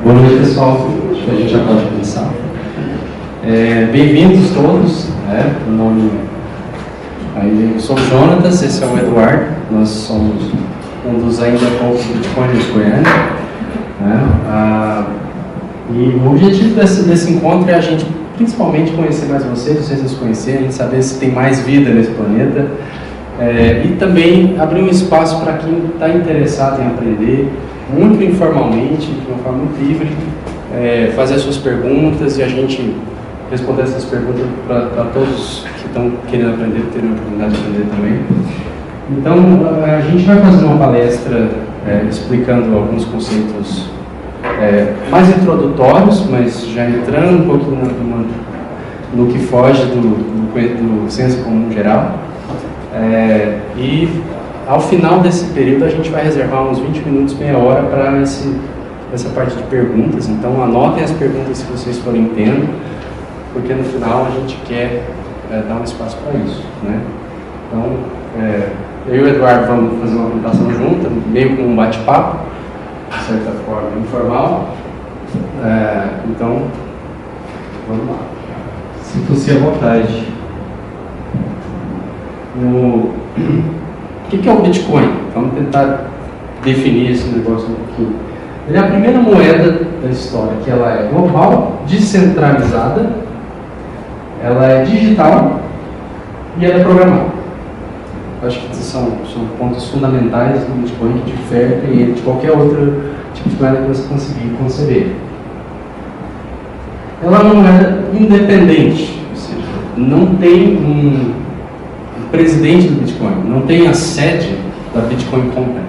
Boa noite, pessoal. Acho que a gente já pode começar. Bem-vindos todos. Meu nome eu sou o Jonatas, esse é o Eduardo. Nós somos um dos ainda poucos bitcoiners de Goiânia. E o objetivo desse encontro é a gente principalmente conhecer mais vocês nos conhecerem, saber se tem mais vida nesse planeta. E também abrir um espaço para quem está interessado em aprender, muito informalmente, de uma forma muito livre, fazer as suas perguntas e a gente responder essas perguntas para todos que estão querendo aprender, terem a oportunidade de aprender também. Então, a gente vai fazer uma palestra explicando alguns conceitos mais introdutórios, mas já entrando um pouquinho no que foge do senso comum geral. E ao final desse período a gente vai reservar uns 20 minutos, meia hora para essa parte de perguntas. Então anotem as perguntas que vocês forem tendo, porque no final a gente quer dar um espaço para isso, né? Então eu e o Eduardo vamos fazer uma apresentação junta, meio com um bate-papo, de certa forma informal. Então vamos lá. Se fosse à vontade. O que é o Bitcoin? Vamos tentar definir esse negócio um pouquinho. Ele é a primeira moeda da história, que ela é global, descentralizada, ela é digital e ela é programada. Acho que são pontos fundamentais do Bitcoin que diferem ele de qualquer outro tipo de moeda que você conseguir conceber. Ela é uma moeda independente, ou seja, não tem um presidente do Bitcoin, não tem a sede da Bitcoin Company.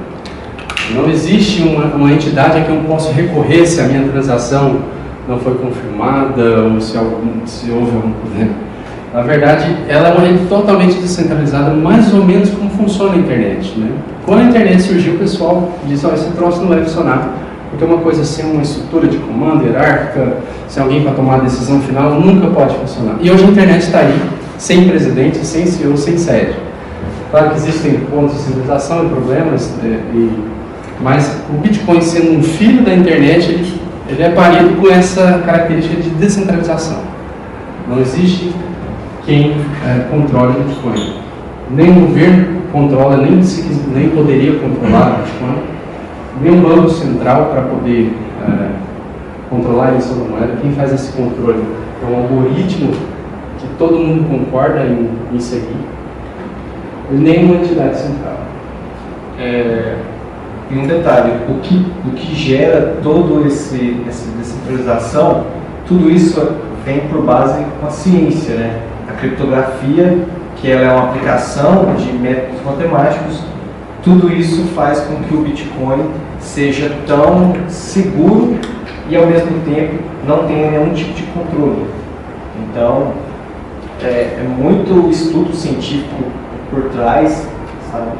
Não existe uma entidade a que eu posso recorrer se a minha transação não foi confirmada ou se houve algum problema. Na verdade, ela é uma rede totalmente descentralizada, mais ou menos como funciona a internet, né? Quando a internet surgiu, o pessoal disse: esse troço não vai funcionar, porque uma coisa sem uma estrutura de comando hierárquica, sem alguém para tomar a decisão final, nunca pode funcionar. E hoje a internet está aí, sem presidente, sem CEO, sem sede. Claro que existem pontos de civilização e problemas, mas o Bitcoin, sendo um filho da internet, ele é parido com essa característica de descentralização. Não existe quem controle o Bitcoin. Nem o governo controla, nem poderia controlar o Bitcoin, nem um banco central para poder controlar a emissão da moeda. Quem faz esse controle é um algoritmo que todo mundo concorda em seguir, e nem uma entidade central. E um detalhe, o que gera toda essa descentralização, tudo isso vem por base com a ciência, né? A criptografia, que ela é uma aplicação de métodos matemáticos, tudo isso faz com que o Bitcoin seja tão seguro e ao mesmo tempo não tenha nenhum tipo de controle. Então, é muito estudo científico por trás, sabe?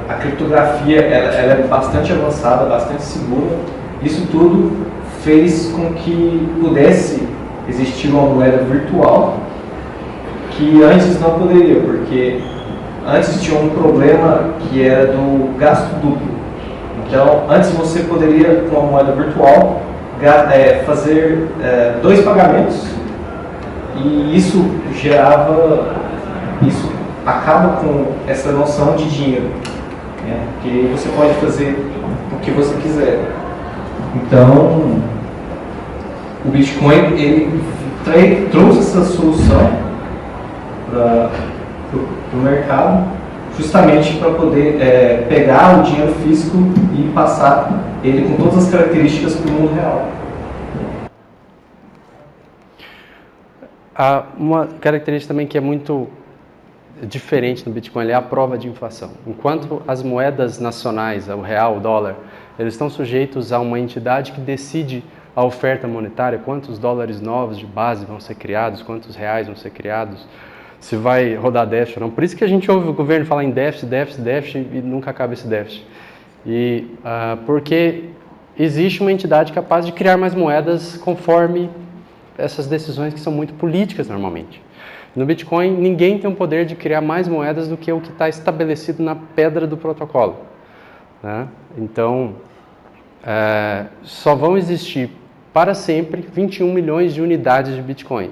A criptografia ela é bastante avançada, bastante segura. Isso tudo fez com que pudesse existir uma moeda virtual que antes não poderia, porque antes tinha um problema que era do gasto duplo. Então, antes você poderia, com uma moeda virtual, fazer 2 pagamentos, e isso acaba com essa noção de dinheiro, né? Porque você pode fazer o que você quiser. Então, o Bitcoin ele trouxe essa solução para o mercado, justamente para poder pegar o dinheiro físico e passar ele com todas as características para o mundo real. Uma característica também que é muito diferente no Bitcoin é a prova de inflação. Enquanto as moedas nacionais, o real, o dólar, eles estão sujeitos a uma entidade que decide a oferta monetária, quantos dólares novos de base vão ser criados, quantos reais vão ser criados, se vai rodar déficit ou não. Por isso que a gente ouve o governo falar em déficit e nunca acaba esse déficit. Porque existe uma entidade capaz de criar mais moedas conforme essas decisões que são muito políticas normalmente. No Bitcoin, ninguém tem o poder de criar mais moedas do que o que está estabelecido na pedra do protocolo, né? Então, só vão existir para sempre 21 milhões de unidades de Bitcoin.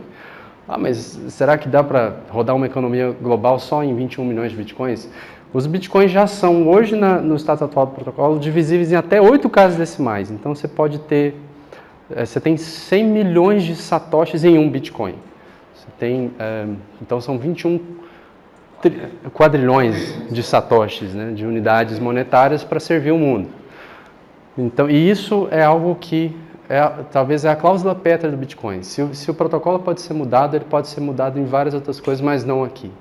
Mas será que dá para rodar uma economia global só em 21 milhões de Bitcoins? Os Bitcoins já são, hoje no estado atual do protocolo, divisíveis em até 8 casas decimais. Então você pode ter, você tem 100 milhões de satoshis em um Bitcoin. Você tem, então são 21 quadrilhões de satoshis, né, de unidades monetárias para servir o mundo. Então, e isso é algo que talvez é a cláusula pétrea do Bitcoin. Se o protocolo pode ser mudado, ele pode ser mudado em várias outras coisas, mas não aqui.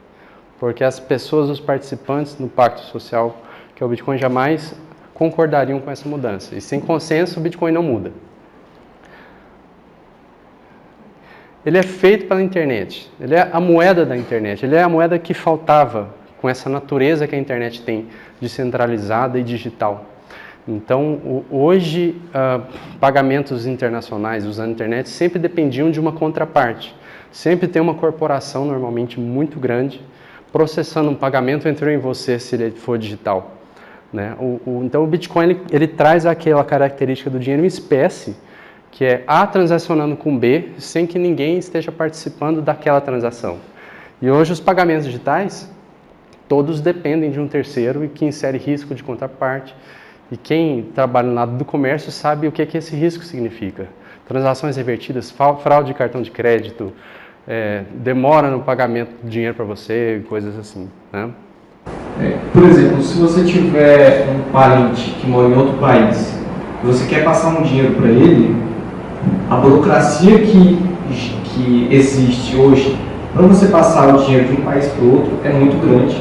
Porque as pessoas, os participantes no pacto social, que é o Bitcoin, jamais concordariam com essa mudança. E sem consenso, o Bitcoin não muda. Ele é feito pela internet. Ele é a moeda da internet. Ele é a moeda que faltava com essa natureza que a internet tem, descentralizada e digital. Então, hoje, pagamentos internacionais usando a internet sempre dependiam de uma contraparte. Sempre tem uma corporação, normalmente muito grande, processando um pagamento entre eu e você, se ele for digital. Né? Então, o Bitcoin ele traz aquela característica do dinheiro em espécie, que é A transacionando com B, sem que ninguém esteja participando daquela transação. E hoje, os pagamentos digitais, todos dependem de um terceiro e que insere risco de contraparte. E quem trabalha no lado do comércio sabe o que esse risco significa. Transações revertidas, fraude de cartão de crédito, demora no pagamento do dinheiro para você, coisas assim. Né? Por exemplo, se você tiver um parente que mora em outro país e você quer passar um dinheiro para ele, a burocracia que existe hoje para você passar o dinheiro de um país para o outro é muito grande.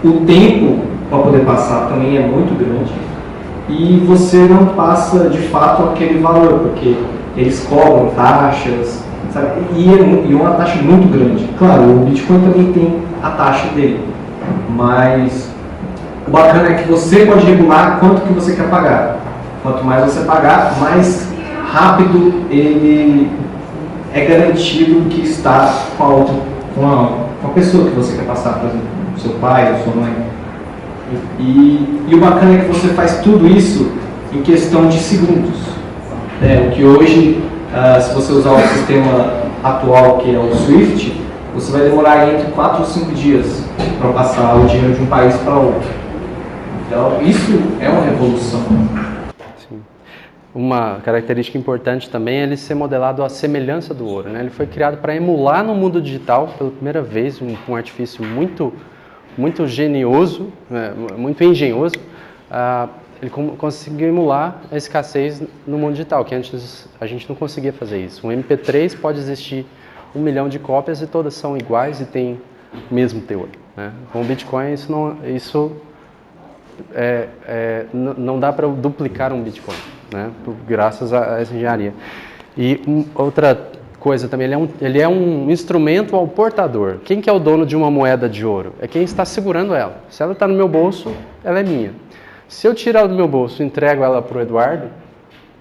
O tempo para poder passar também é muito grande. E você não passa de fato aquele valor, porque eles cobram taxas, sabe? E uma taxa muito grande. Claro, o Bitcoin também tem a taxa dele, mas o bacana é que você pode regular quanto que você quer pagar. Quanto mais você pagar, mais rápido ele é garantido que está com a pessoa que você quer passar, por exemplo, seu pai ou sua mãe. E o bacana é que você faz tudo isso em questão de segundos. O que hoje, se você usar o sistema atual, que é o SWIFT, você vai demorar entre 4 ou 5 dias para passar o dinheiro de um país para outro. Então, isso é uma revolução. Sim. Uma característica importante também é ele ser modelado à semelhança do ouro. Né? Ele foi criado para emular no mundo digital, pela primeira vez, um artifício muito genioso, muito engenhoso, ele conseguiu emular a escassez no mundo digital, que antes a gente não conseguia fazer isso. Um MP3 pode existir 1 milhão de cópias e todas são iguais e têm o mesmo teor. Né? Com o Bitcoin não dá para duplicar um Bitcoin, né? Graças a essa engenharia. E outra coisa também, ele é um instrumento ao portador. Quem que é o dono de uma moeda de ouro? É quem está segurando ela. Se ela está no meu bolso, ela é minha. Se eu tirar ela do meu bolso e entrego ela para o Eduardo,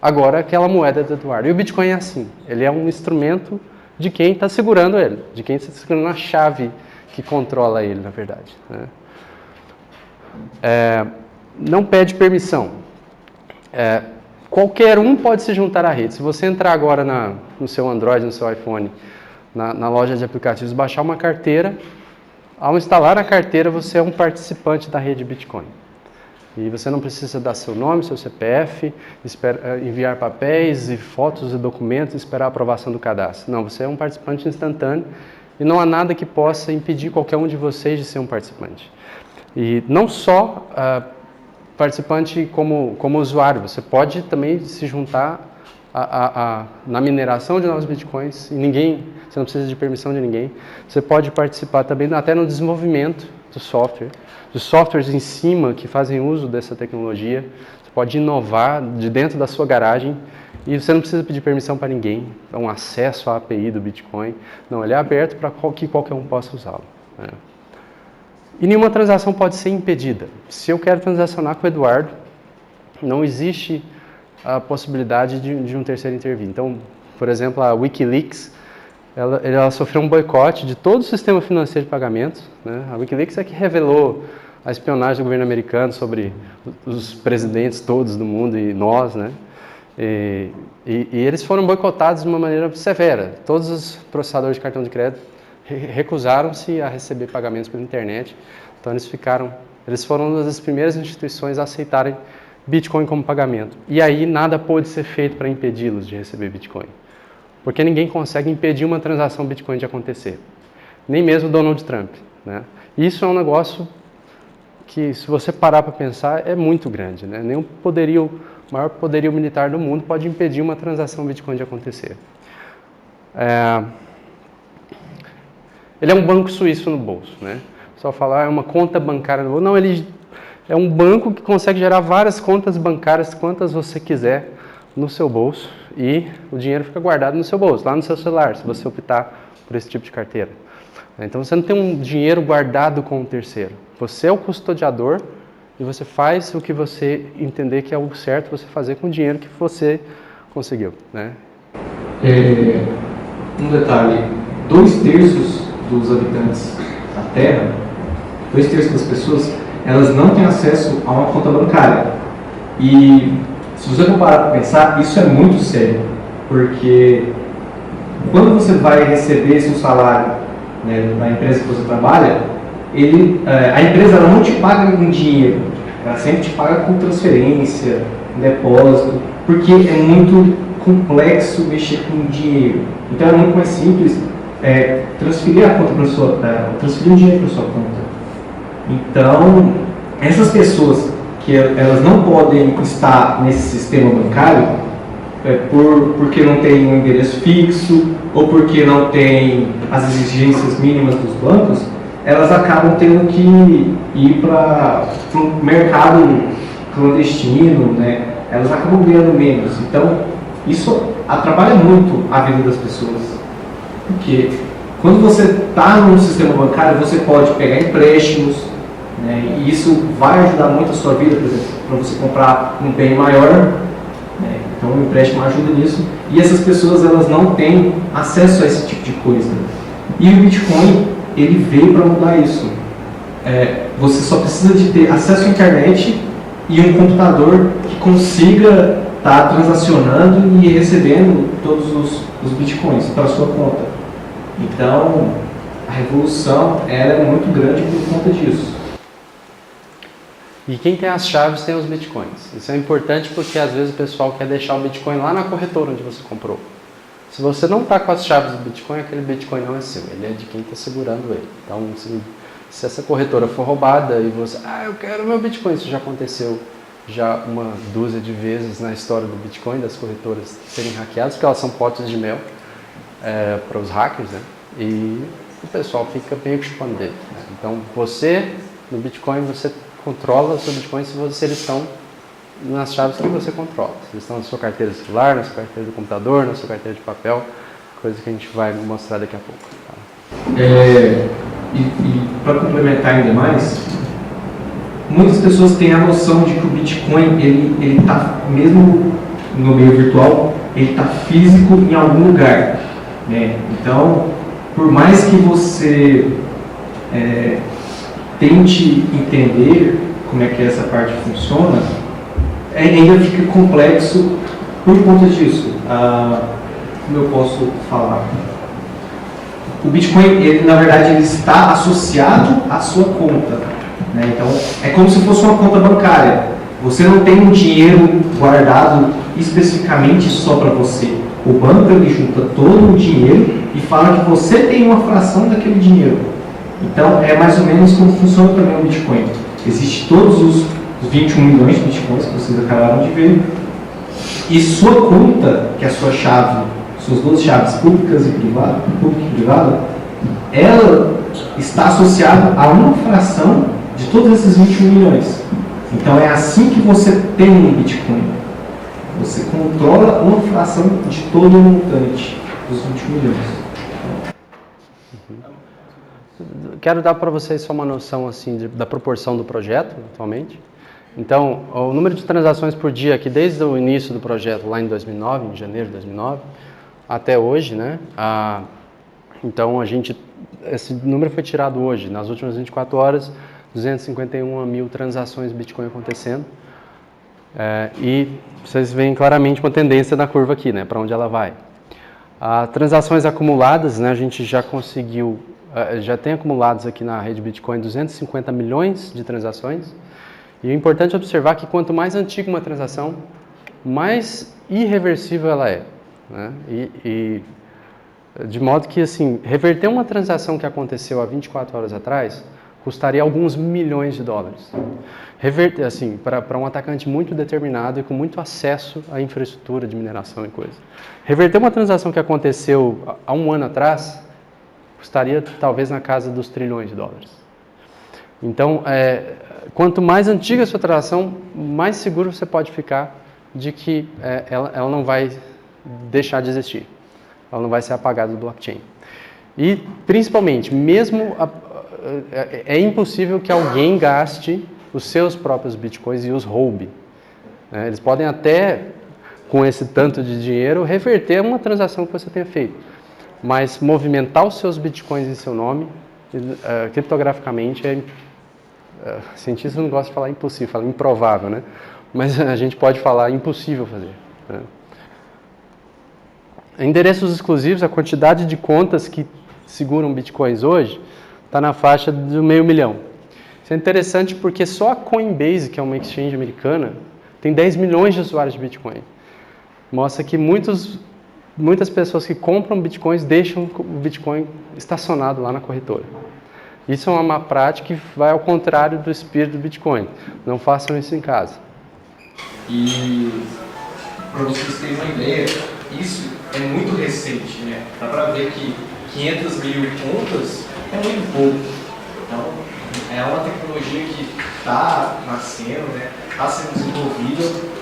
agora aquela moeda é do Eduardo. E o Bitcoin é assim. Ele é um instrumento de quem está segurando ele, de quem está segurando a chave que controla ele, na verdade. Né? Não pede permissão. Qualquer um pode se juntar à rede. Se você entrar agora no seu Android, no seu iPhone, na loja de aplicativos, baixar uma carteira, ao instalar a carteira, você é um participante da rede Bitcoin. E você não precisa dar seu nome, seu CPF, enviar papéis e fotos e documentos e esperar a aprovação do cadastro. Não, você é um participante instantâneo e não há nada que possa impedir qualquer um de vocês de ser um participante. E não só participante como usuário, você pode também se juntar na mineração de novos bitcoins e você não precisa de permissão de ninguém. Você pode participar também até no desenvolvimento do software, dos softwares em cima que fazem uso dessa tecnologia. Você pode inovar de dentro da sua garagem e você não precisa pedir permissão para ninguém, é um acesso à API do Bitcoin. Não, ele é aberto para que qualquer um possa usá-lo. Né? E nenhuma transação pode ser impedida. Se eu quero transacionar com o Eduardo, não existe a possibilidade de um terceiro intervir. Então, por exemplo, a Wikileaks, ela sofreu um boicote de todo o sistema financeiro de pagamentos. Né? A Wikileaks é que revelou a espionagem do governo americano sobre os presidentes todos do mundo e nós, né? E eles foram boicotados de uma maneira severa. Todos os processadores de cartão de crédito recusaram-se a receber pagamentos pela internet. Então eles foram uma das primeiras instituições a aceitarem Bitcoin como pagamento. E aí nada pôde ser feito para impedi-los de receber Bitcoin. Porque ninguém consegue impedir uma transação Bitcoin de acontecer. Nem mesmo Donald Trump, né? Isso é um negócio que, se você parar para pensar, é muito grande, né? Nenhum o maior poderio militar do mundo pode impedir uma transação Bitcoin de acontecer. Ele é um banco suíço no bolso, né? O pessoal fala, é uma conta bancária no bolso. Não, ele é um banco que consegue gerar várias contas bancárias, quantas você quiser, no seu bolso, e o dinheiro fica guardado no seu bolso, lá no seu celular, se você optar por esse tipo de carteira. Então você não tem um dinheiro guardado com um terceiro. Você é o custodiador e você faz o que você entender que é o certo você fazer com o dinheiro que você conseguiu, né? Um detalhe, 2/3 dos habitantes da Terra, 2/3 das pessoas, elas não têm acesso a uma conta bancária. E se você for parar para pensar, isso é muito sério, porque quando você vai receber seu salário, né, na empresa que você trabalha, a empresa ela não te paga em dinheiro, ela sempre te paga com transferência, depósito, porque é muito complexo mexer com dinheiro. Então é muito mais simples transferir o dinheiro para sua conta. Então essas pessoas que elas não podem estar nesse sistema bancário porque não tem um endereço fixo ou porque não tem as exigências mínimas dos bancos, elas acabam tendo que ir para o mercado clandestino, né? Elas acabam ganhando menos. Então, isso atrapalha muito a vida das pessoas. Porque quando você está no sistema bancário, você pode pegar empréstimos, né? E isso vai ajudar muito a sua vida, por exemplo, para você comprar um bem maior. Então o empréstimo ajuda nisso, e essas pessoas elas não têm acesso a esse tipo de coisa. E o Bitcoin, ele veio para mudar isso. Você só precisa de ter acesso à internet e um computador que consiga estar transacionando e recebendo todos os Bitcoins para a sua conta. Então a revolução ela é muito grande por conta disso. E quem tem as chaves tem os Bitcoins. Isso é importante porque às vezes o pessoal quer deixar o Bitcoin lá na corretora onde você comprou. Se você não está com as chaves do Bitcoin, aquele Bitcoin não é seu, ele é de quem está segurando ele. Então, se essa corretora for roubada e você, eu quero meu Bitcoin, isso já aconteceu uma dúzia de vezes na história do Bitcoin, das corretoras serem hackeadas, porque elas são potes de mel para os hackers, né? E o pessoal fica meio que chupando dele, né? Então, você, no Bitcoin, você controla o seu Bitcoin se eles estão nas chaves que você controla. Se eles estão na sua carteira de celular, na sua carteira de computador, na sua carteira de papel, coisa que a gente vai mostrar daqui a pouco. Tá? E para complementar ainda mais, muitas pessoas têm a noção de que o Bitcoin, ele está, mesmo no meio virtual, ele está físico em algum lugar, né? Então, por mais que você tente entender como é que essa parte funciona, ainda fica complexo por conta disso. Como eu posso falar? O Bitcoin, ele, na verdade, ele está associado à sua conta, né? Então, é como se fosse uma conta bancária. Você não tem um dinheiro guardado especificamente só para você. O banco, ele junta todo o dinheiro e fala que você tem uma fração daquele dinheiro. Então, é mais ou menos como funciona também o Bitcoin. Existem todos os 21 milhões de Bitcoins que vocês acabaram de ver. E sua conta, que é a sua chave, suas duas chaves públicas e privada, ela está associada a uma fração de todos esses 21 milhões. Então, é assim que você tem um Bitcoin. Você controla uma fração de todo o montante dos 21 milhões. Quero dar para vocês só uma noção assim, da proporção do projeto atualmente. Então, o número de transações por dia, aqui desde o início do projeto, lá em 2009, em janeiro de 2009, até hoje, né? Então, esse número foi tirado hoje, nas últimas 24 horas, 251 mil transações Bitcoin acontecendo. E vocês veem claramente uma tendência na curva aqui, né, para onde ela vai. Transações acumuladas, né, a gente já conseguiu, já tem acumulados aqui na rede Bitcoin 250 milhões de transações. E é importante observar que quanto mais antiga uma transação, mais irreversível ela é, né? De modo que, assim, reverter uma transação que aconteceu há 24 horas atrás custaria alguns milhões de dólares. Reverter, assim, para um atacante muito determinado e com muito acesso à infraestrutura de mineração e coisa. Reverter uma transação que aconteceu há um ano atrás custaria talvez na casa dos trilhões de dólares. Então, quanto mais antiga a sua transação, mais seguro você pode ficar de que ela não vai deixar de existir. Ela não vai ser apagada do blockchain. E, principalmente, mesmo é impossível que alguém gaste os seus próprios bitcoins e os roube. Eles podem até, com esse tanto de dinheiro, reverter uma transação que você tenha feito. Mas movimentar os seus bitcoins em seu nome, criptograficamente, cientistas não gostam de falar impossível, falam improvável, né? Mas a gente pode falar impossível fazer. Né? Endereços exclusivos, a quantidade de contas que seguram bitcoins hoje está na faixa do 500 mil. Isso é interessante porque só a Coinbase, que é uma exchange americana, tem 10 milhões de usuários de Bitcoin. Mostra que muitas pessoas que compram Bitcoins deixam o Bitcoin estacionado lá na corretora. Isso é uma má prática que vai ao contrário do espírito do Bitcoin. Não façam isso em casa. E, para vocês terem uma ideia, isso é muito recente, né? Dá para ver que 500 mil contas é muito pouco. Então, é uma tecnologia que está nascendo, né? Está sendo desenvolvida.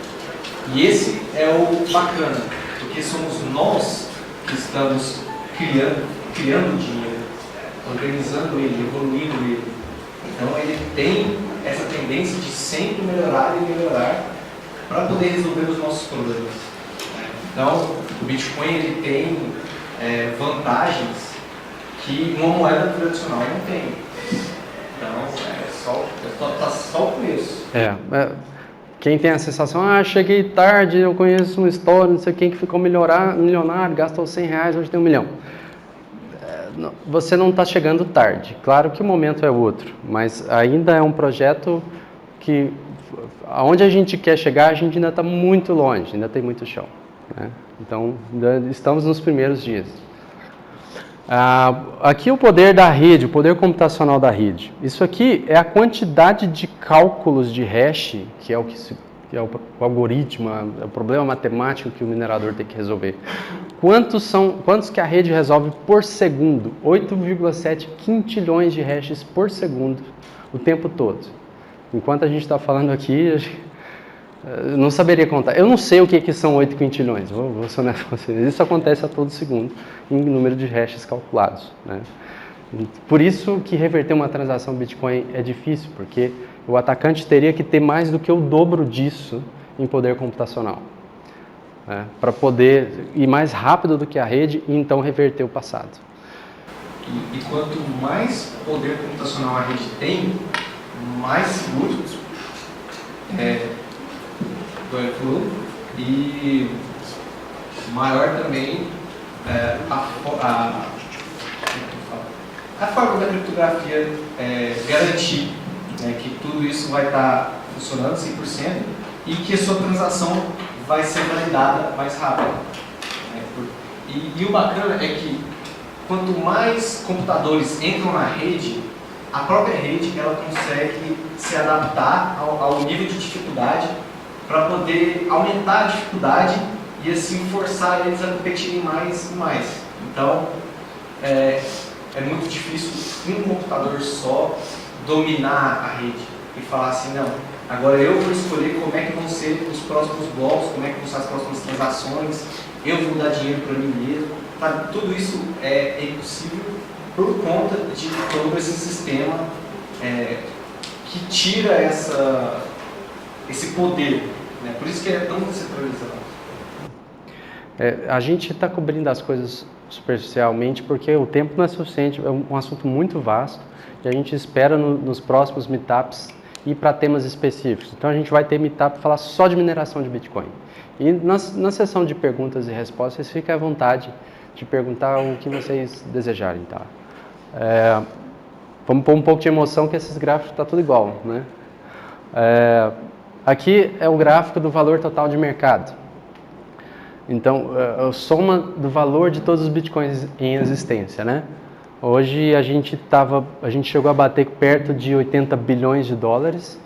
E esse é o bacana, porque somos nós que estamos criando dinheiro, organizando ele, evoluindo ele. Então ele tem essa tendência de sempre melhorar e melhorar para poder resolver os nossos problemas. Então o Bitcoin ele tem vantagens que uma moeda tradicional não tem. Então tá só o começo. Quem tem a sensação, cheguei tarde, eu conheço uma história, não sei quem que ficou milionário, gastou R$100, hoje tem 1 milhão. Você não está chegando tarde. Claro que o momento é outro, mas ainda é um projeto que, aonde a gente quer chegar, a gente ainda está muito longe, ainda tem muito chão. Né? Então, estamos nos primeiros dias. Aqui o poder da rede, o poder computacional da rede. Isso aqui é a quantidade de cálculos de hash, que é o algoritmo, é o problema matemático que o minerador tem que resolver. Quantos que a rede resolve por segundo? 8,7 quintilhões de hashes por segundo, o tempo todo. Enquanto a gente está falando aqui, eu não saberia contar. Eu não sei o que são 8 quintilhões, vou ser honesto com vocês. Isso acontece a todo segundo, em número de hashes calculados. Né? Por isso que reverter uma transação Bitcoin é difícil, porque o atacante teria que ter mais do que o dobro disso em poder computacional. Né? Para poder ir mais rápido do que a rede e então reverter o passado. E quanto mais poder computacional a rede tem, mais seguro do flow e maior também a forma da criptografia garantir que tudo isso vai estar funcionando 100% e que a sua transação vai ser validada mais rápido. E o bacana é que quanto mais computadores entram na rede, a própria rede ela consegue se adaptar ao nível de dificuldade para poder aumentar a dificuldade e assim forçar eles a competirem mais e mais. Então, é muito difícil um computador só dominar a rede e falar assim, não, agora eu vou escolher como é que vão ser os próximos blocos, como é que vão ser as próximas transações, eu vou dar dinheiro para mim mesmo. Tá? Tudo isso é impossível por conta de todo esse sistema que tira esse poder. Por isso que é tão descentralizado. A gente está cobrindo as coisas superficialmente, porque o tempo não é suficiente, é um assunto muito vasto e a gente espera nos próximos meetups ir para temas específicos. Então a gente vai ter meetup para falar só de mineração de Bitcoin. E na sessão de perguntas e respostas, vocês fiquem à vontade de perguntar o que vocês desejarem, tá? Vamos pôr um pouco de emoção, que esses gráficos estão tudo igual, né? Aqui é o gráfico do valor total de mercado. Então, a soma do valor de todos os bitcoins em existência, né? Hoje a gente chegou a bater perto de 80 bilhões de dólares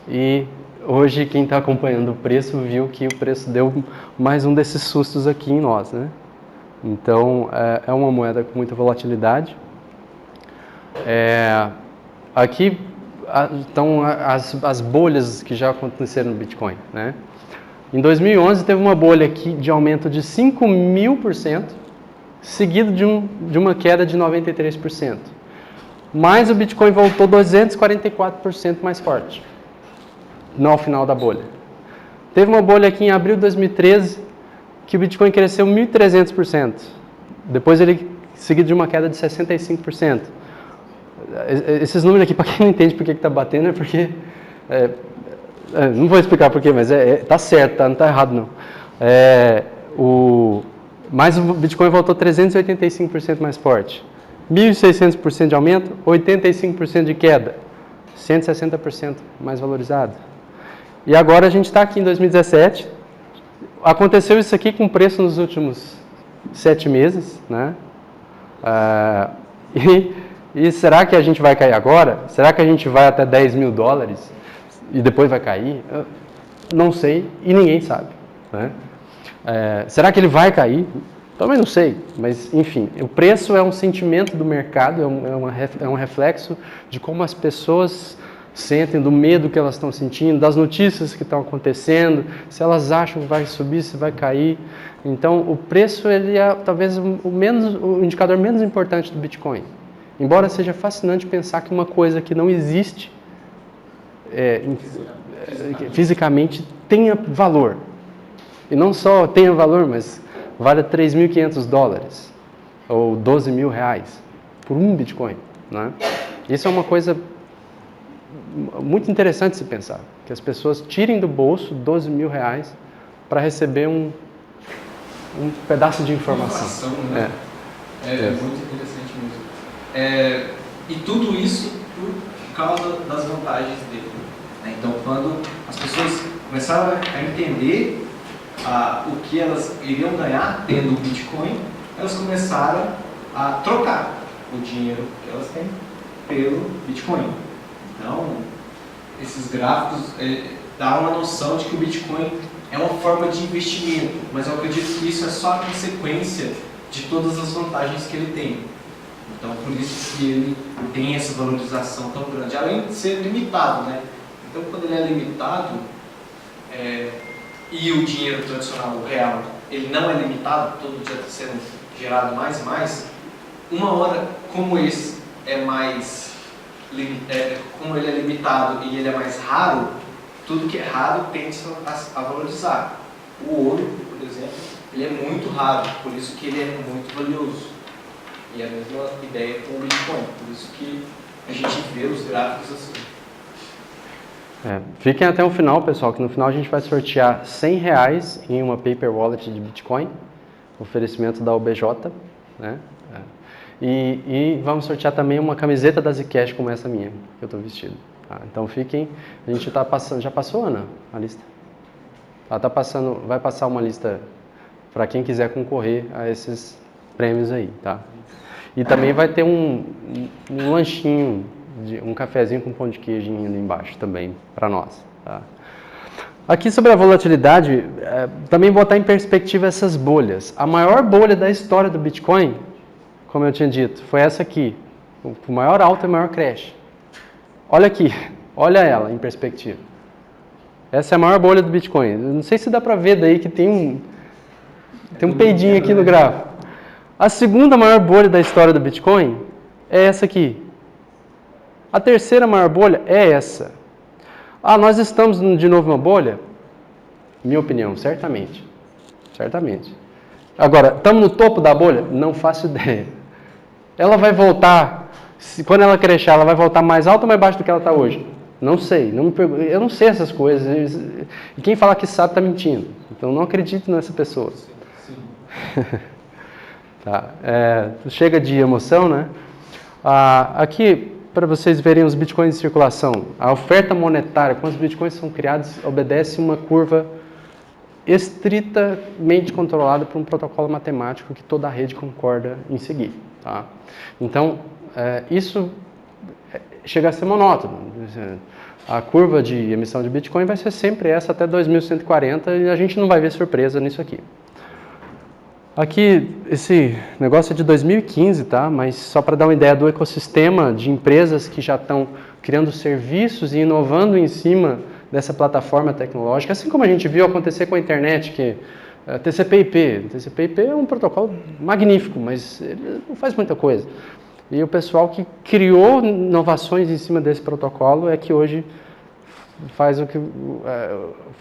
e hoje quem está acompanhando o preço viu que o preço deu mais um desses sustos aqui em nós, né? Então, é uma moeda com muita volatilidade. Aqui estão as bolhas que já aconteceram no Bitcoin, né? Em 2011 teve uma bolha aqui de aumento de 5.000%, seguido de uma queda de 93%. Mas o Bitcoin voltou 244% mais forte no final da bolha. Teve uma bolha aqui em abril de 2013 que o Bitcoin cresceu 1.300%. Depois ele seguido de uma queda de 65%. Esses números aqui, para quem não entende por que está batendo, é porque... não vou explicar por quê, mas tá certo, não está errado não. Mas o Bitcoin voltou 385% mais forte. 1.600% de aumento, 85% de queda. 160% mais valorizado. E agora a gente está aqui em 2017. Aconteceu isso aqui com preço nos últimos 7 meses, né? E será que a gente vai cair agora? Será que a gente vai até 10 mil dólares e depois vai cair? Não sei e ninguém sabe, né? Será que ele vai cair? Também não sei, mas enfim, o preço é um sentimento do mercado, é um reflexo de como as pessoas sentem, do medo que elas estão sentindo, das notícias que estão acontecendo, se elas acham que vai subir, se vai cair. Então, o preço ele é talvez o indicador menos importante do Bitcoin. Embora seja fascinante pensar que uma coisa que não existe fisicamente tenha valor. E não só tenha valor, mas vale 3.500 dólares ou 12 mil reais por um Bitcoin, né? Isso é uma coisa muito interessante se pensar, que as pessoas tirem do bolso 12 mil reais para receber um pedaço de informação. Né? Muito interessante mesmo. E tudo isso por causa das vantagens dele. Né? Então, quando as pessoas começaram a entender o que elas iriam ganhar tendo o Bitcoin, elas começaram a trocar o dinheiro que elas têm pelo Bitcoin. Então, esses gráficos dão uma noção de que o Bitcoin é uma forma de investimento, mas eu acredito que isso é só a consequência de todas as vantagens que ele tem. Então, por isso que ele tem essa valorização tão grande, além de ser limitado, né? Então, quando ele é limitado, e o dinheiro tradicional, o real, ele não é limitado, todo dia está sendo gerado mais e mais, uma hora como esse como ele é limitado e ele é mais raro, tudo que é raro tende a valorizar. O ouro, por exemplo, ele é muito raro, por isso que ele é muito valioso. E é a mesma ideia com o Bitcoin, por isso que a gente vê os gráficos assim. Fiquem até o final, pessoal, que no final a gente vai sortear R$100 em uma paper wallet de Bitcoin, oferecimento da OBJ, né? E vamos sortear também uma camiseta da Zcash como essa minha, que eu estou vestido. Tá? Então fiquem, a gente está passando, já passou, Ana, a lista? Ela tá passando, vai passar uma lista para quem quiser concorrer a esses prêmios aí, tá? E também vai ter um lanchinho, um cafezinho com pão de queijo ali embaixo também, para nós. Tá? Aqui sobre a volatilidade, também botar em perspectiva essas bolhas. A maior bolha da história do Bitcoin, como eu tinha dito, foi essa aqui. O maior alta e o maior crash. Olha aqui, olha ela em perspectiva. Essa é a maior bolha do Bitcoin. Eu não sei se dá para ver daí que tem um peidinho aqui no gráfico. A segunda maior bolha da história do Bitcoin é essa aqui. A terceira maior bolha é essa. Nós estamos de novo numa bolha? Minha opinião, certamente. Certamente. Agora, estamos no topo da bolha? Não faço ideia. Ela vai voltar, quando ela crescer, ela vai voltar mais alta ou mais baixo do que ela está hoje? Não sei, eu não sei essas coisas. E quem fala que sabe está mentindo. Então não acredito nessa pessoa. Sim. Tá, chega de emoção, né? Aqui, para vocês verem os bitcoins em circulação, a oferta monetária, quando os bitcoins são criados, obedece uma curva estritamente controlada por um protocolo matemático que toda a rede concorda em seguir. Tá? Então, isso chega a ser monótono. A curva de emissão de Bitcoin vai ser sempre essa até 2140 e a gente não vai ver surpresa nisso aqui. Aqui, esse negócio é de 2015, tá? Mas só para dar uma ideia do ecossistema de empresas que já estão criando serviços e inovando em cima dessa plataforma tecnológica, assim como a gente viu acontecer com a internet, que TCP/IP. TCP/IP é um protocolo magnífico, mas ele não faz muita coisa. E o pessoal que criou inovações em cima desse protocolo é que hoje faz o que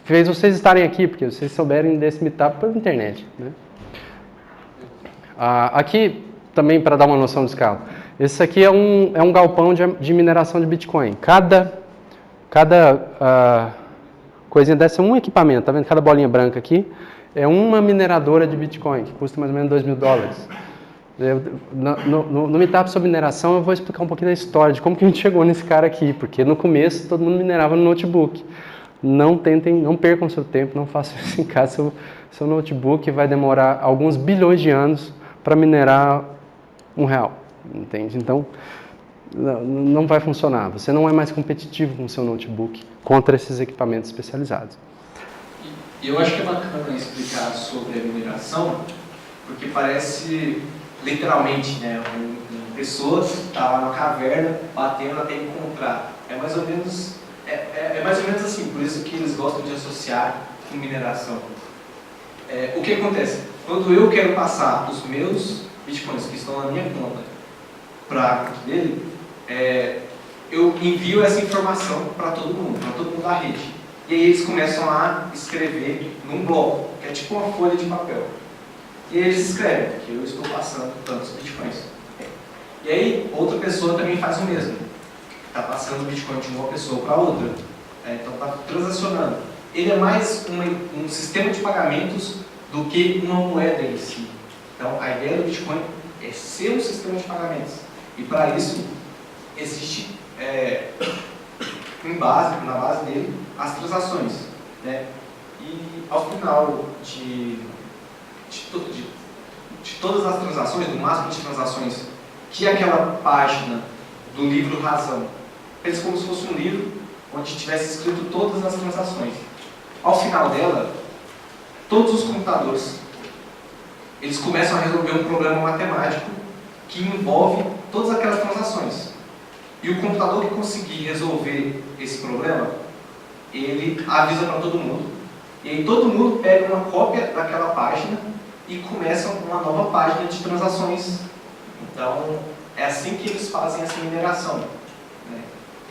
fez vocês estarem aqui, porque vocês souberem desse meetup pela internet, né? Aqui, também para dar uma noção de escala, esse aqui é um galpão de mineração de Bitcoin. Cada coisinha dessa é um equipamento, tá vendo? Cada bolinha branca aqui é uma mineradora de Bitcoin, que custa mais ou menos $2.000. No meetup sobre mineração eu vou explicar um pouquinho da história de como que a gente chegou nesse cara aqui, porque no começo todo mundo minerava no notebook. Não percam seu tempo, não façam isso em casa, seu notebook vai demorar alguns bilhões de anos para minerar R$1, entende? Então, não vai funcionar. Você não é mais competitivo com o seu notebook contra esses equipamentos especializados. E eu acho que é bacana explicar sobre a mineração, porque parece literalmente, né, uma pessoa está lá na caverna batendo até encontrar. É mais ou menos assim, por isso que eles gostam de associar com mineração. O que acontece? Quando eu quero passar os meus bitcoins que estão na minha conta para dele, eu envio essa informação para todo mundo da rede. E aí eles começam a escrever num bloco, que é tipo uma folha de papel. E aí eles escrevem que eu estou passando tantos bitcoins. E aí outra pessoa também faz o mesmo. Está passando o bitcoin de uma pessoa para outra. Então está transacionando. Ele é mais um sistema de pagamentos do que uma moeda em si. Então a ideia do Bitcoin é ser um sistema de pagamentos. E para isso existe na base dele as transações, né? E ao final de todas as transações, do máximo de transações que aquela página do livro Razão, pensa como se fosse um livro onde tivesse escrito todas as transações. Ao final dela, todos os computadores eles começam a resolver um problema matemático que envolve todas aquelas transações. E o computador que conseguir resolver esse problema, ele avisa para todo mundo. E aí todo mundo pega uma cópia daquela página e começa uma nova página de transações. Então, é assim que eles fazem essa mineração, né?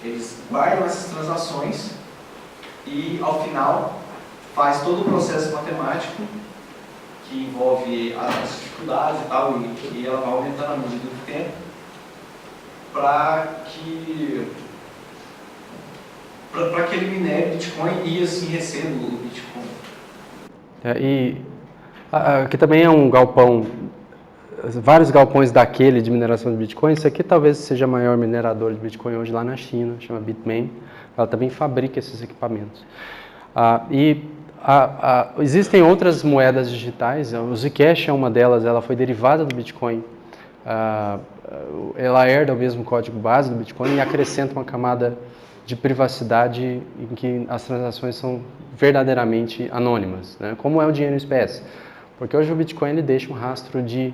Eles guardam essas transações e, ao final, faz todo o processo matemático que envolve as dificuldades e tal, e ela vai aumentando à medida do tempo, para que ele minere Bitcoin e assim receba o Bitcoin. Aqui também é um galpão, vários galpões daquele de mineração de Bitcoin. Esse aqui talvez seja o maior minerador de Bitcoin hoje lá na China, chama Bitmain. Ela também fabrica esses equipamentos. Existem outras moedas digitais, o Zcash é uma delas, ela foi derivada do Bitcoin. Ela herda o mesmo código base do Bitcoin e acrescenta uma camada de privacidade em que as transações são verdadeiramente anônimas, né? Como é o dinheiro em espécie. Porque hoje o Bitcoin ele deixa um rastro de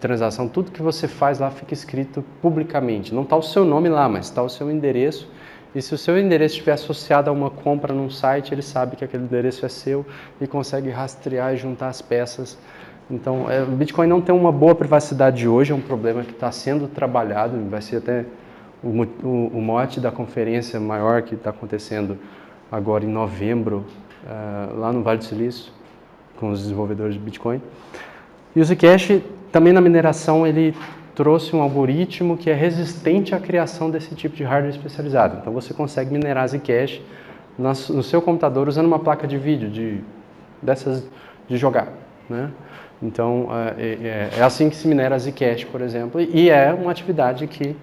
transação, tudo que você faz lá fica escrito publicamente. Não está o seu nome lá, mas está o seu endereço. E se o seu endereço estiver associado a uma compra num site, ele sabe que aquele endereço é seu e consegue rastrear e juntar as peças. Então, o Bitcoin não tem uma boa privacidade hoje, é um problema que está sendo trabalhado, vai ser até o mote da conferência maior que está acontecendo agora em novembro, lá no Vale do Silício, com os desenvolvedores de Bitcoin. E o Zcash, também na mineração, ele trouxe um algoritmo que é resistente à criação desse tipo de hardware especializado. Então você consegue minerar Zcash no seu computador usando uma placa de vídeo dessas de jogar, né? Então é assim que se minera Zcash, por exemplo, e é uma atividade que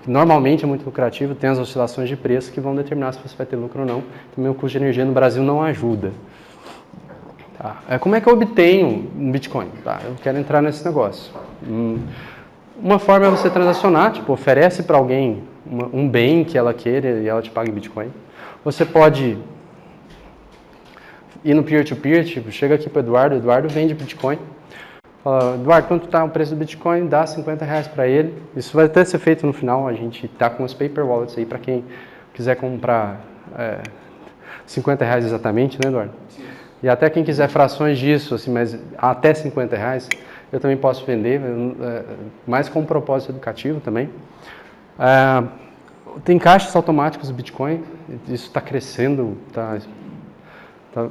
normalmente é muito lucrativa, tem as oscilações de preço que vão determinar se você vai ter lucro ou não. Também o custo de energia no Brasil não ajuda. Tá. Como é que eu obtenho um Bitcoin? Tá, eu quero entrar nesse negócio. Uma forma é você transacionar, tipo, oferece para alguém um bem que ela queira e ela te paga em Bitcoin. Você pode ir no peer-to-peer, tipo, chega aqui para o Eduardo vende Bitcoin. Fala, Eduardo, quanto está o preço do Bitcoin? Dá R$50 para ele. Isso vai até ser feito no final, a gente está com os paper wallets aí para quem quiser comprar R$50 exatamente, né, Eduardo? Sim. E até quem quiser frações disso, assim, mas até R$50, eu também posso vender, mais com um propósito educativo também. Tem caixas automáticos do Bitcoin, isso está crescendo,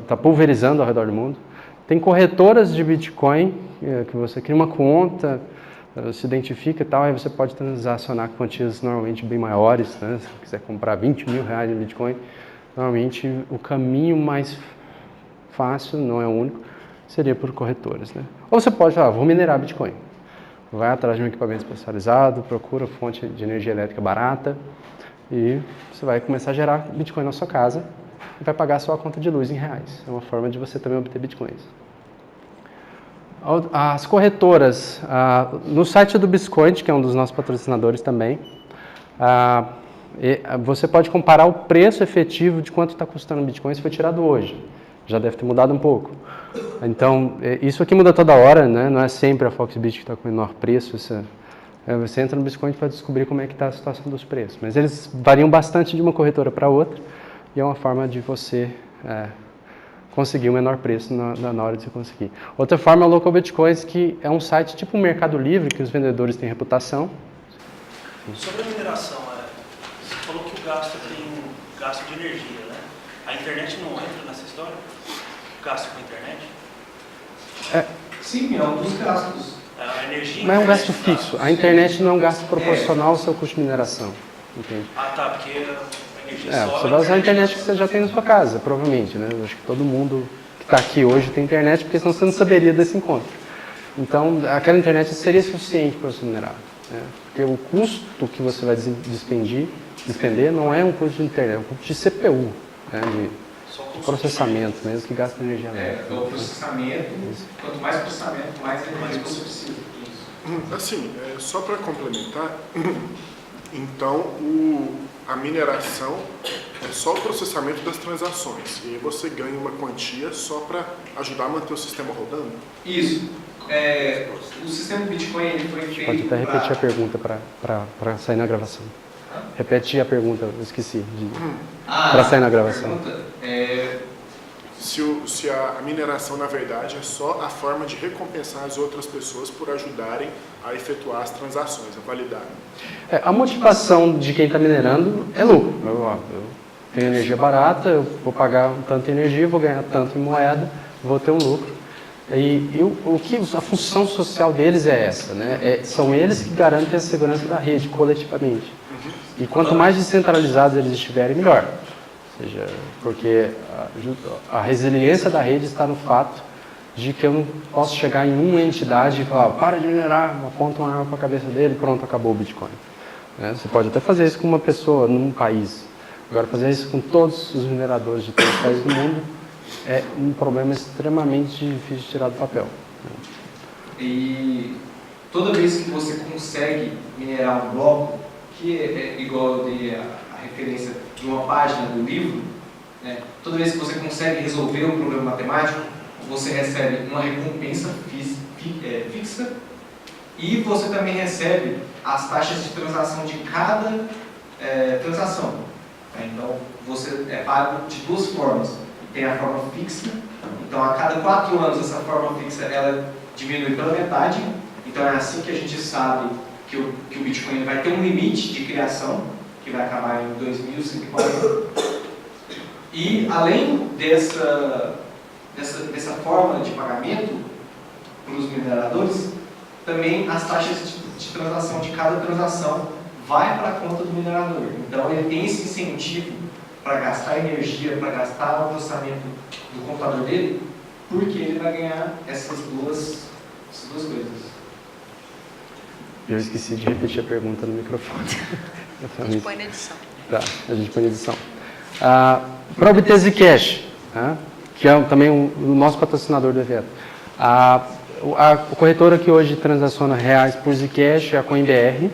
está pulverizando ao redor do mundo. Tem corretoras de Bitcoin, que você cria uma conta, se identifica e tal, aí você pode transacionar quantias normalmente bem maiores, né? Se quiser comprar R$20 mil em Bitcoin, normalmente o caminho mais fácil, não é o único, seria por corretoras, né? Ou você pode falar, vou minerar Bitcoin. Vai atrás de um equipamento especializado, procura fonte de energia elétrica barata e você vai começar a gerar Bitcoin na sua casa e vai pagar só a conta de luz em reais. É uma forma de você também obter Bitcoins. As corretoras, no site do Biscoint, que é um dos nossos patrocinadores também, você pode comparar o preço efetivo de quanto está custando o Bitcoin se foi tirado hoje. Já deve ter mudado um pouco. Então, isso aqui muda toda hora, né? Não é sempre a Foxbit que está com o menor preço. Você entra no Biscoint para descobrir como é que está a situação dos preços. Mas eles variam bastante de uma corretora para outra e é uma forma de você conseguir o menor preço na hora de você conseguir. Outra forma é o Local Bitcoins, que é um site tipo um Mercado Livre, que os vendedores têm reputação. Sobre a mineração, você falou que o gasto tem um gasto de energia, né? A internet não entra nessa história? O gasto com a internet? Sim, é um dos gastos. A energia. Mas é um gasto fixo. A internet não é um gasto proporcional ao seu custo de mineração. Entende? Tá, porque a energia sobe. Você vai usar a internet que você já tem na sua casa, provavelmente, né? Eu acho que todo mundo que está aqui hoje tem internet, porque senão você não saberia desse encontro. Então, aquela internet seria suficiente para você minerar, né? Porque o custo que você vai despender não é um custo de internet, é um custo de CPU, né? De processamento mesmo, que gasta energia elétrica. O processamento, quanto mais processamento, mais energia você precisa. Assim, só para complementar, então a mineração é só o processamento das transações e aí você ganha uma quantia só para ajudar a manter o sistema rodando? Isso. O sistema Bitcoin ele foi feito. Pode até repetir a pergunta para sair na gravação. Repete a pergunta, eu esqueci. Para sair na gravação. Se a mineração, na verdade, é só a forma de recompensar as outras pessoas por ajudarem a efetuar as transações, a validar. A motivação de quem está minerando é lucro. Eu tenho energia barata, eu vou pagar um tanto de energia, vou ganhar tanto em moeda, vou ter um lucro. A função social deles é essa, né? São eles que garantem a segurança da rede, coletivamente. E quanto mais descentralizados eles estiverem, melhor. Ou seja, porque a resiliência da rede está no fato de que eu não posso chegar em uma entidade e falar, para de minerar, aponta uma arma para a cabeça dele e pronto, acabou o Bitcoin. Você pode até fazer isso com uma pessoa num país. Agora, fazer isso com todos os mineradores de todos os países do mundo é um problema extremamente difícil de tirar do papel. E toda vez que você consegue minerar um bloco, que é igual eu dei a referência de uma página do livro, né? Toda vez que você consegue resolver um problema matemático, você recebe uma recompensa fixa e você também recebe as taxas de transação de cada transação. Então, você é pago de duas formas. Tem a forma fixa, então a cada 4 anos essa forma fixa ela diminui pela metade, então é assim que a gente sabe que o Bitcoin vai ter um limite de criação, que vai acabar em 2140. E além dessa forma de pagamento para os mineradores, também as taxas de transação de cada transação vai para a conta do minerador. Então ele tem esse incentivo para gastar energia, para gastar o processamento do computador dele, porque ele vai ganhar essas duas coisas. Eu esqueci de repetir a pergunta no microfone. A gente põe na edição. Tá, a gente põe na edição. Para obter Zcash, que é também o nosso patrocinador do evento, a corretora que hoje transaciona reais por Zcash é a CoinBR.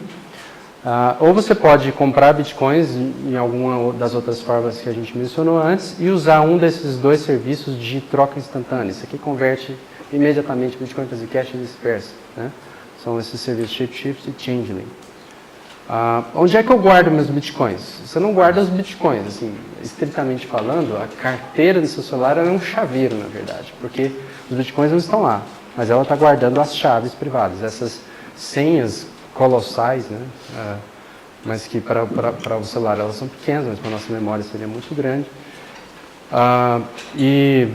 Ou você pode comprar bitcoins em alguma das outras formas que a gente mencionou antes e usar um desses dois serviços de troca instantânea. Isso aqui converte imediatamente Bitcoin para Zcash e vice-versa, né? São esses serviços Shapeshift e Changeling. Onde é que eu guardo meus bitcoins? Você não guarda os bitcoins, assim, estritamente falando, a carteira do seu celular é um chaveiro, na verdade, porque os bitcoins não estão lá, mas ela está guardando as chaves privadas, essas senhas colossais, né? Mas que para o celular elas são pequenas, mas para a nossa memória seria muito grande. E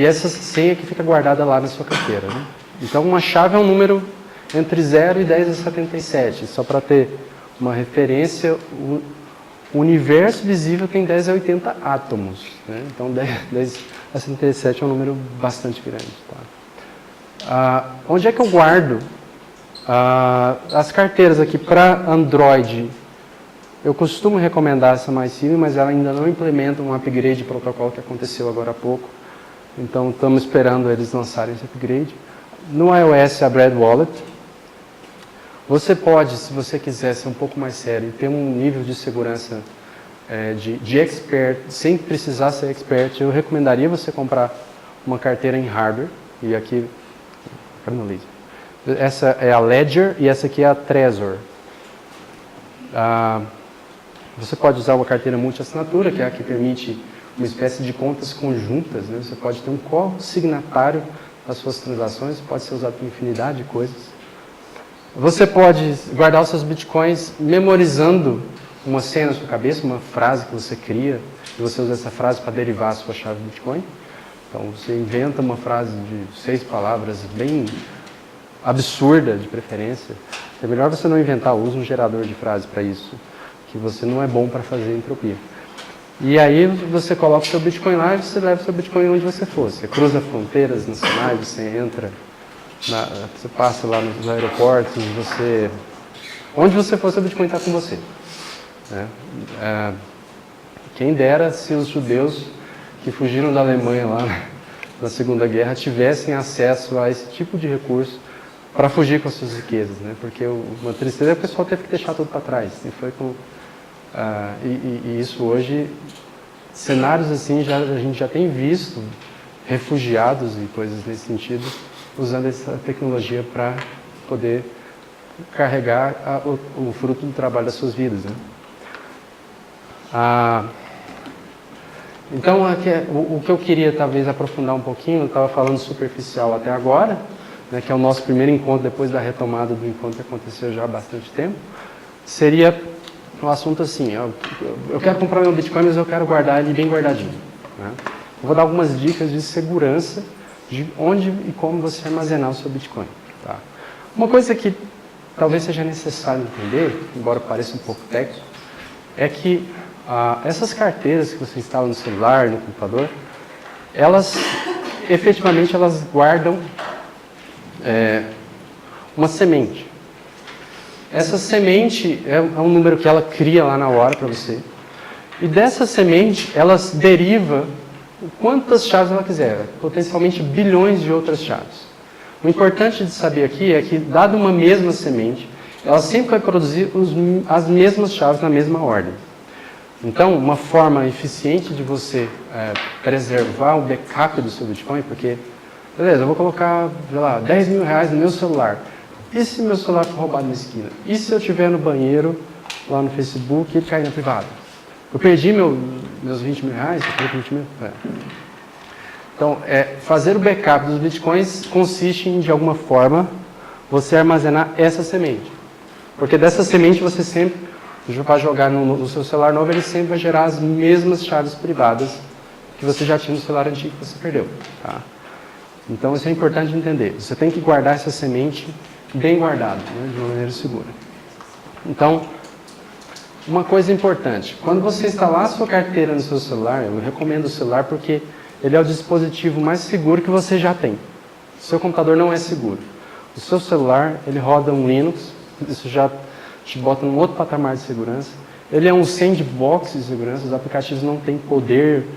essa senha que fica guardada lá na sua carteira, né? Então uma chave é um número entre 0 e 10 a 77, só para ter uma referência, o universo visível tem 10 a 80 átomos, né? Então 10 a 77 é um número bastante grande. Tá? Onde é que eu guardo as carteiras aqui para Android? Eu costumo recomendar essa MyCivic, mas ela ainda não implementa um upgrade de protocolo que aconteceu agora há pouco. Então estamos esperando eles lançarem esse upgrade. No iOS, a Bread Wallet. Você pode, se você quiser ser um pouco mais sério e ter um nível de segurança de expert, sem precisar ser expert, eu recomendaria você comprar uma carteira em hardware. E aqui, essa é a Ledger e essa aqui é a Trezor. Você pode usar uma carteira multi-assinatura, que é a que permite uma espécie de contas conjuntas, né? Você pode ter um co-signatário das suas transações, pode ser usado para infinidade de coisas. Você pode guardar os seus bitcoins memorizando uma senha na sua cabeça, uma frase que você cria, e você usa essa frase para derivar a sua chave Bitcoin. Então você inventa uma frase de 6 palavras, bem absurda de preferência. É melhor você não inventar, usa um gerador de frase para isso, que você não é bom para fazer entropia. E aí você coloca o seu Bitcoin lá e você leva o seu Bitcoin onde você for. Você cruza fronteiras nacionais, você entra, você passa lá nos aeroportos, onde você for, seu Bitcoin está com você. Quem dera se os judeus que fugiram da Alemanha lá na Segunda Guerra tivessem acesso a esse tipo de recurso para fugir com as suas riquezas, né? Porque uma tristeza é que o pessoal teve que deixar tudo para trás. E isso hoje, cenários assim, a gente já tem visto refugiados e coisas nesse sentido, usando essa tecnologia para poder carregar o fruto do trabalho das suas vidas, né? Então, o que eu queria talvez aprofundar um pouquinho, eu estava falando superficial até agora, né, que é o nosso primeiro encontro depois da retomada do encontro que aconteceu já há bastante tempo, seria um assunto assim, eu quero comprar meu Bitcoin, mas eu quero guardar ele bem guardadinho, né? Eu vou dar algumas dicas de segurança de onde e como você armazenar o seu Bitcoin. Tá? Uma coisa que talvez seja necessário entender, embora pareça um pouco técnico, é que essas carteiras que você instala no celular, no computador, elas efetivamente elas guardam uma semente. Essa semente é um número que ela cria lá na hora para você. E dessa semente, elas deriva quantas chaves ela quiser, potencialmente bilhões de outras chaves. O importante de saber aqui é que, dado uma mesma semente, ela sempre vai produzir as mesmas chaves na mesma ordem. Então, uma forma eficiente de você preservar o backup do seu Bitcoin, porque, beleza, eu vou colocar, sei lá, 10 mil reais no meu celular. E se meu celular for roubado na esquina? E se eu estiver no banheiro, lá no Facebook, e ele cair na privada? Eu perdi meus 20 mil reais? Eu perdi 20 mil? Então, fazer o backup dos Bitcoins consiste em, de alguma forma, você armazenar essa semente. Porque dessa semente você sempre vai jogar no seu celular novo, ele sempre vai gerar as mesmas chaves privadas que você já tinha no celular antigo que você perdeu. Tá? Então isso é importante entender. Você tem que guardar essa semente bem guardada, né, de uma maneira segura. Então, uma coisa importante, quando você instalar a sua carteira no seu celular, eu recomendo o celular porque ele é o dispositivo mais seguro que você já tem. O seu computador não é seguro. O seu celular, ele roda um Linux, isso já te bota num outro patamar de segurança. Ele é um sandbox de segurança, os aplicativos não têm poder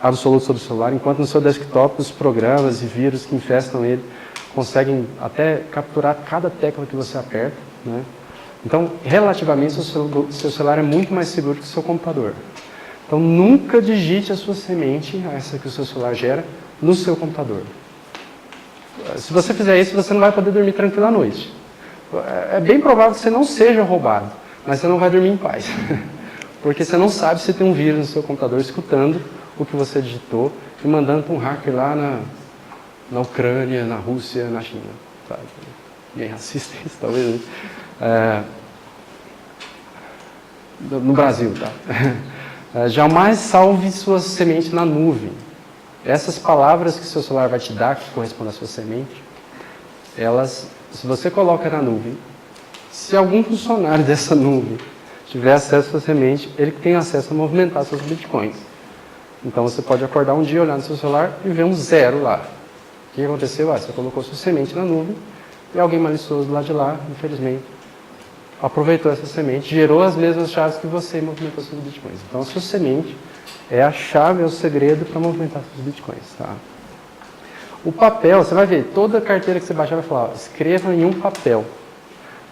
absoluto sobre o celular, enquanto no seu desktop os programas e vírus que infestam ele conseguem até capturar cada tecla que você aperta, né? Então, relativamente, o seu celular é muito mais seguro que o seu computador. Então, nunca digite a sua semente, essa que o seu celular gera, no seu computador. Se você fizer isso, você não vai poder dormir tranquilo à noite. É bem provável que você não seja roubado, mas você não vai dormir em paz. Porque você não sabe se tem um vírus no seu computador escutando o que você digitou e mandando para um hacker lá na Ucrânia, na Rússia, na China. Sabe? Bem racista isso, talvez. Né? No Brasil, tá? Jamais salve sua semente na nuvem. Essas palavras que seu celular vai te dar, que correspondem à sua semente, elas, se você coloca na nuvem, se algum funcionário dessa nuvem tiver acesso à sua semente, ele tem acesso a movimentar seus bitcoins. Então você pode acordar um dia, olhar no seu celular e ver um 0 lá. O que aconteceu? Você colocou sua semente na nuvem e alguém malicioso lá de lá, infelizmente, aproveitou essa semente, gerou as mesmas chaves que você e movimentou seus bitcoins. Então a sua semente é a chave, é o segredo para movimentar seus bitcoins. Tá? O papel, você vai ver, toda carteira que você baixar vai falar, ó, escreva em um papel.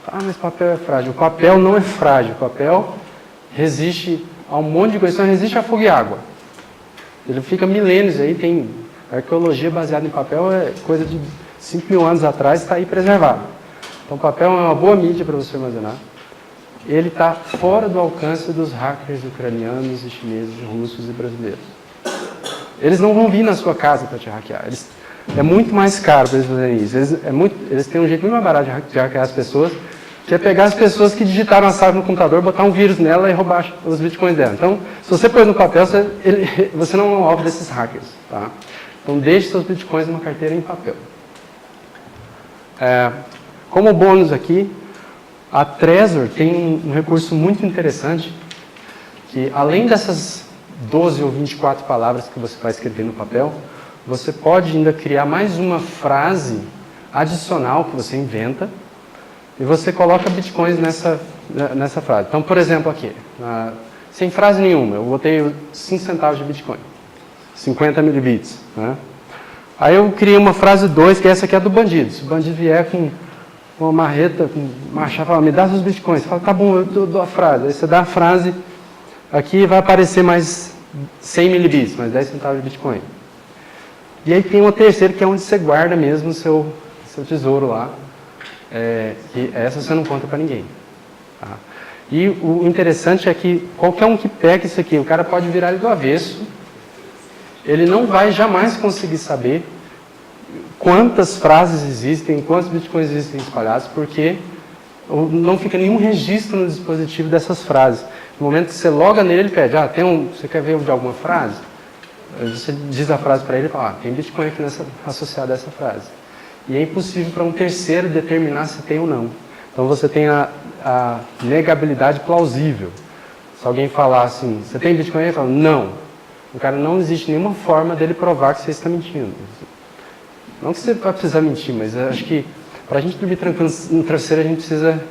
Ah, mas papel é frágil. O papel não é frágil. O papel resiste a um monte de coisa, só resiste a fogo e água. Ele fica milênios aí, tem arqueologia baseada em papel, é coisa de 5.000 anos atrás, está aí preservado. Então o papel é uma boa mídia para você armazenar. Ele está fora do alcance dos hackers ucranianos e chineses, russos e brasileiros. Eles não vão vir na sua casa para te hackear. É muito mais caro para eles fazerem isso. Eles têm um jeito muito mais barato de hackear as pessoas, que é pegar as pessoas que digitaram a chave no computador, botar um vírus nela e roubar os bitcoins dela. Então, se você pôr no papel, você não é um alvo desses hackers. Tá? Então, deixe seus bitcoins numa carteira em papel. Como bônus aqui, a Trezor tem um recurso muito interessante, que além dessas 12 ou 24 palavras que você vai escrever no papel, você pode ainda criar mais uma frase adicional que você inventa, e você coloca bitcoins nessa frase. Então, por exemplo, aqui, sem frase nenhuma, eu botei 5 centavos de bitcoin, 50 milibits. Né? Aí eu criei uma frase 2, que essa aqui é do bandido. Se o bandido vier com uma marreta, com uma chave, fala, me dá seus bitcoins. Você fala, tá bom, eu dou a frase. Aí você dá a frase, aqui vai aparecer mais 100 milibits, mais 10 centavos de bitcoin. E aí tem uma terceira, que é onde você guarda mesmo o seu tesouro lá. E essa você não conta para ninguém. Tá? E o interessante é que qualquer um que pega isso aqui, o cara pode virar ele do avesso, ele não vai jamais conseguir saber quantas frases existem, quantos bitcoins existem espalhados, porque não fica nenhum registro no dispositivo dessas frases. No momento que você loga nele, ele pede, você quer ver de alguma frase? Você diz a frase para ele e fala, tem bitcoin aqui associado a essa frase. E é impossível para um terceiro determinar se tem ou não. Então você tem a negabilidade plausível. Se alguém falar assim, você tem bitcoin? Ele fala, não. O cara não existe nenhuma forma dele provar que você está mentindo. Não que você vai precisar mentir, mas eu acho que para a gente dormir tranquilo no travesseiro, a gente precisa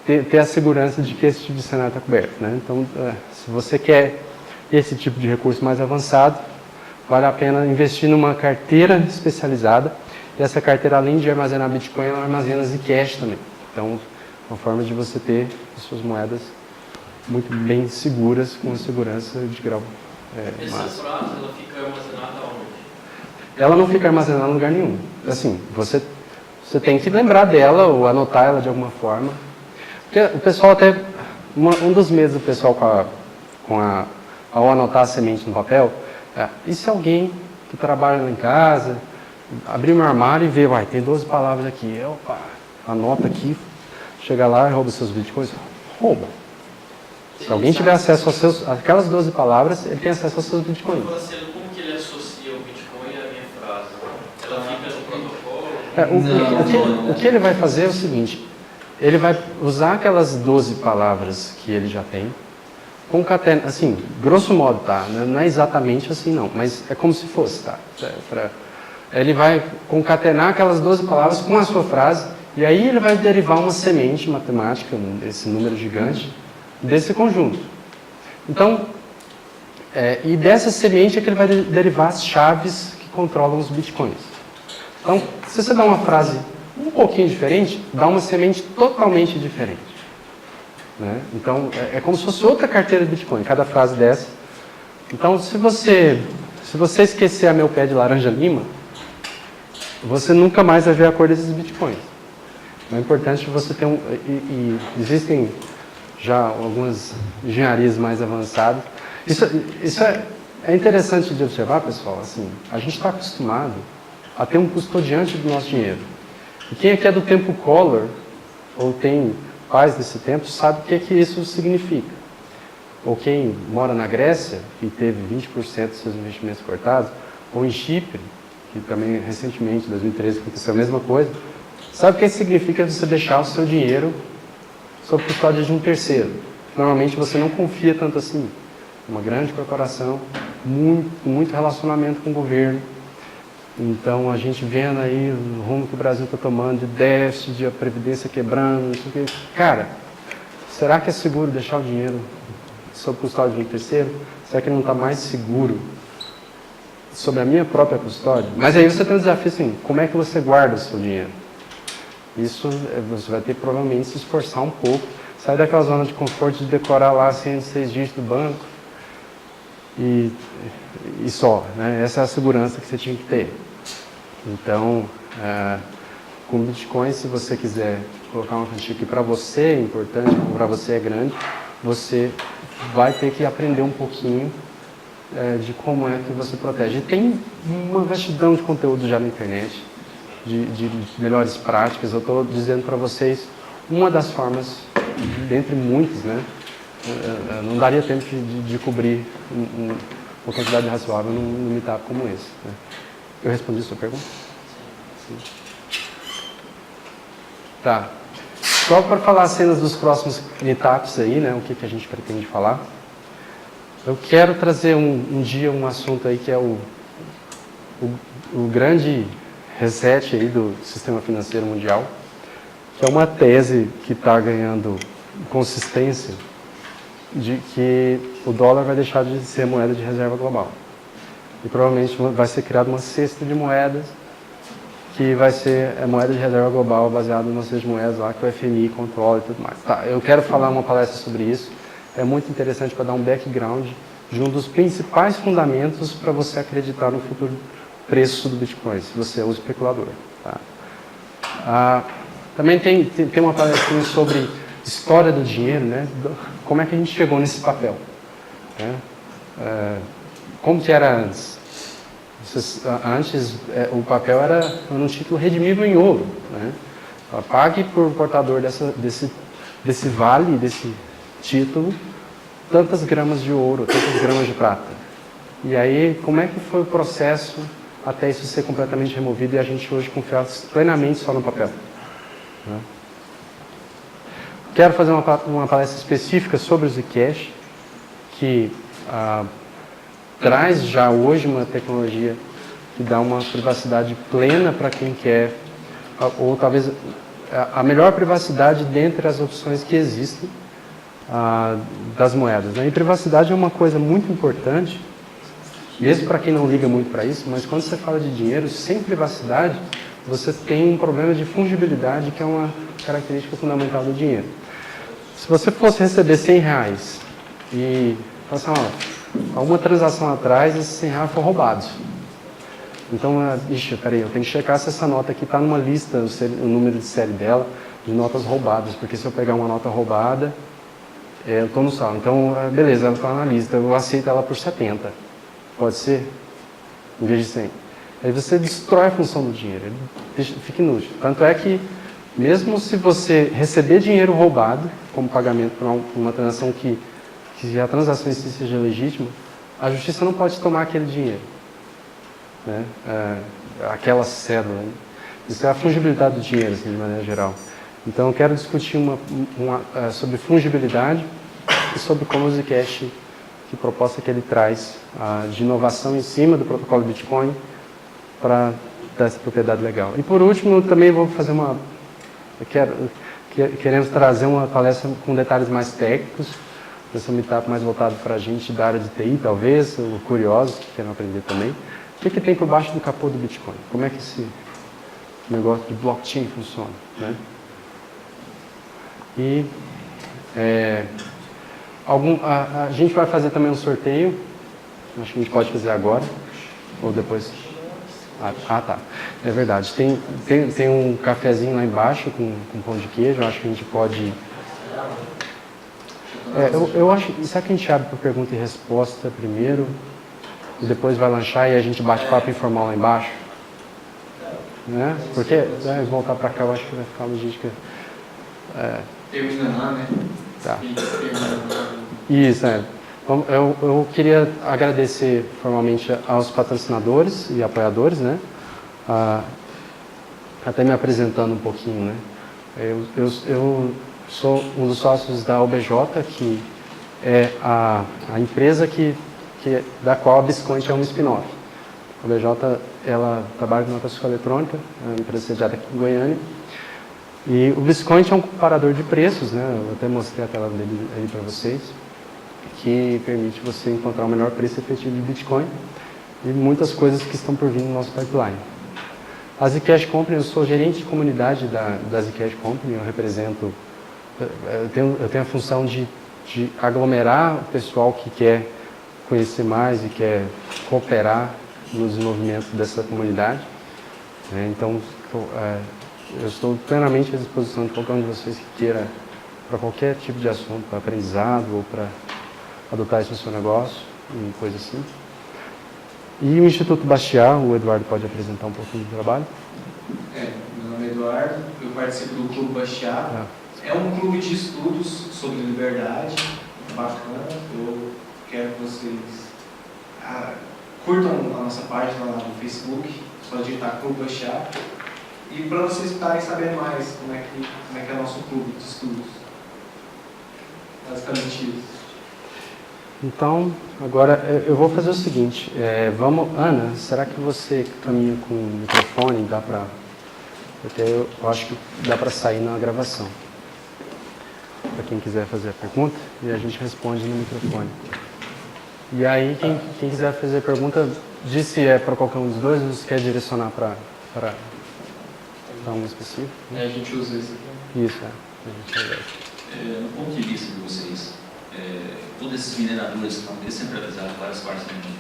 ter a segurança de que esse tipo de cenário está coberto. Né? Então, se você quer esse tipo de recurso mais avançado, vale a pena investir numa carteira especializada. E essa carteira, além de armazenar Bitcoin, ela armazena Zcash também. Então, uma forma de você ter as suas moedas muito bem seguras, com segurança de grau Essa frase, ela fica armazenada onde? Ela não fica armazenada em lugar nenhum. Assim, você tem que lembrar dela ou anotar ela de alguma forma. Porque o pessoal até... Um dos medos do pessoal ao anotar a semente no papel, e se alguém que trabalha lá em casa, abrir meu armário e ver, tem 12 palavras aqui, anota aqui, chega lá e rouba seus bitcoins, rouba. Se alguém tiver acesso àquelas 12 palavras, ele tem acesso aos seus bitcoins. Como que ele associa o Bitcoin à minha frase? Ela fica no protocolo? O que ele vai fazer é o seguinte, ele vai usar aquelas 12 palavras que ele já tem, concatenar, assim, grosso modo, tá? Não é exatamente assim não, mas é como se fosse, tá? Ele vai concatenar aquelas 12 palavras com a sua frase, e aí ele vai derivar uma semente matemática, esse número gigante, desse conjunto. Então, e dessa semente é que ele vai derivar as chaves que controlam os bitcoins. Então, se você dá uma frase um pouquinho diferente, dá uma semente totalmente diferente. Né? Então, é como se fosse outra carteira de Bitcoin, cada frase dessa. Então, se você esquecer a meu pé de laranja lima, você nunca mais vai ver a cor desses Bitcoins. É importante você ter e existem já algumas engenharias mais avançadas. Isso é interessante de observar, pessoal. Assim, a gente está acostumado a ter um custodiante do nosso dinheiro. E quem aqui é do tempo Collor, ou tem pais desse tempo, sabe o que isso significa. Ou quem mora na Grécia e teve 20% dos seus investimentos cortados, ou em Chipre, que também recentemente, em 2013, aconteceu a mesma coisa, sabe o que significa você deixar o seu dinheiro sob custódia de um terceiro. Normalmente você não confia tanto assim. Uma grande corporação, muito relacionamento com o governo. Então a gente vendo aí o rumo que o Brasil está tomando de déficit, de a Previdência quebrando, não sei o que. Cara, será que é seguro deixar o dinheiro sob custódia de um terceiro? Será que ele não está mais seguro sobre a minha própria custódia? Mas aí você tem um desafio assim, como é que você guarda o seu dinheiro? Isso você vai ter provavelmente se esforçar um pouco, sair daquela zona de conforto de decorar lá 106 dígitos do banco e só, né? Essa é a segurança que você tinha que ter. Então, com Bitcoin, se você quiser colocar uma quantia que para você é importante, para você é grande, você vai ter que aprender um pouquinho de como é que você protege. E tem uma vastidão de conteúdo já na internet, de melhores práticas. Eu estou dizendo para vocês uma das formas, dentre muitas, né? Não daria tempo de cobrir uma quantidade razoável num meetup como esse. Né? Eu respondi a sua pergunta? Sim. Tá. Só para falar as cenas dos próximos meetups aí, né? O que a gente pretende falar. Eu quero trazer um dia um assunto aí que é o grande reset aí do sistema financeiro mundial, que é uma tese que está ganhando consistência de que o dólar vai deixar de ser moeda de reserva global. E provavelmente vai ser criada uma cesta de moedas que vai ser a moeda de reserva global baseada numa cesta de moedas lá que o FMI controla e tudo mais. Tá, eu quero falar uma palestra sobre isso. É muito interessante para dar um background de um dos principais fundamentos para você acreditar no futuro preço do Bitcoin, se você é um especulador. Tá? Também tem uma palestra sobre história do dinheiro, né? Como é que a gente chegou nesse papel? Né? Como que era antes? Antes, o papel era um título redimível em ouro. Né? Pague por portador desse vale, desse título, tantas gramas de ouro, tantas gramas de prata. E aí, como é que foi o processo até isso ser completamente removido e a gente hoje confiar plenamente só no papel? Né? Quero fazer uma palestra específica sobre o Zcash, que traz já hoje uma tecnologia que dá uma privacidade plena para quem quer, ou talvez a melhor privacidade dentre as opções que existem das moedas. Né? E privacidade é uma coisa muito importante, mesmo para quem não liga muito para isso, mas quando você fala de dinheiro, sem privacidade, você tem um problema de fungibilidade, que é uma característica fundamental do dinheiro. Se você fosse receber R$100 e falar assim, ó, uma transação atrás, esses R$100 foram roubados. Então, peraí, eu tenho que checar se essa nota aqui está numa lista, o número de série dela, de notas roubadas, porque se eu pegar uma nota roubada, eu estou no saldo. Então, beleza, ela está na lista, eu aceito ela por 70. Pode ser? Em vez de 100. Aí você destrói a função do dinheiro, ele fica inútil. Tanto é que, mesmo se você receber dinheiro roubado, como pagamento por uma transação que que a transação em si seja legítima, a justiça não pode tomar aquele dinheiro, né? Aquela cédula. Né? Isso é a fungibilidade do dinheiro, assim, de maneira geral. Então, eu quero discutir sobre fungibilidade e sobre como o Zcash, que proposta que ele traz de inovação em cima do protocolo Bitcoin para dar essa propriedade legal. E por último, também vou fazer queremos trazer uma palestra com detalhes mais técnicos, esse meetup mais voltado para a gente da área de TI, talvez, ou curiosos que queiram aprender também. O que tem por baixo do capô do Bitcoin? Como é que esse negócio de blockchain funciona, né? E a gente vai fazer também um sorteio, acho que a gente pode fazer agora, ou depois. Tá, é verdade. Tem um cafezinho lá embaixo com pão de queijo, acho que a gente pode... eu acho, será que a gente abre para pergunta e resposta primeiro, e depois vai lanchar e a gente bate papo informal lá embaixo? Né? Porque voltar para cá eu acho que vai ficar logística... Termina lá, né? Tá. Isso, eu queria agradecer formalmente aos patrocinadores e apoiadores, né? Até me apresentando um pouquinho, né? Eu sou um dos sócios da OBJ, que é a empresa da qual a Biscoint é um spin-off. A OBJ, ela trabalha com nota fiscal eletrônica, é uma empresa sediada aqui em Goiânia. E o Biscoint é um comparador de preços, né? Eu até mostrei a tela dele aí para vocês, que permite você encontrar o melhor preço efetivo de Bitcoin e muitas coisas que estão por vir no nosso pipeline. A Zcash Company, eu sou gerente de comunidade da Zcash Company, eu represento, eu tenho a função de aglomerar o pessoal que quer conhecer mais e quer cooperar no desenvolvimento dessa comunidade. Então, eu estou plenamente à disposição de qualquer um de vocês que queira, para qualquer tipo de assunto, para aprendizado ou para adotar isso no seu negócio, e coisa assim. E o Instituto Bastiat, o Eduardo pode apresentar um pouquinho do trabalho? Meu nome é Eduardo, eu participo do Clube Bastiat. É um clube de estudos sobre liberdade, bacana. Eu quero que vocês curtam a nossa página lá no Facebook, só digitar Clube Bastiat. E para vocês ficarem sabendo mais como é que é o nosso clube de estudos. Basicamente isso. Então, agora eu vou fazer o seguinte, Ana, será que você caminha com o microfone? Dá para... Porque eu acho que dá para sair na gravação. Para quem quiser fazer a pergunta, e a gente responde no microfone. E aí, quem quiser fazer a pergunta, diz se é para qualquer um dos dois ou se quer direcionar para um específico. A gente usa isso aqui. Isso, a gente no ponto de vista de vocês, todos esses mineradores estão descentralizados em várias partes do mundo.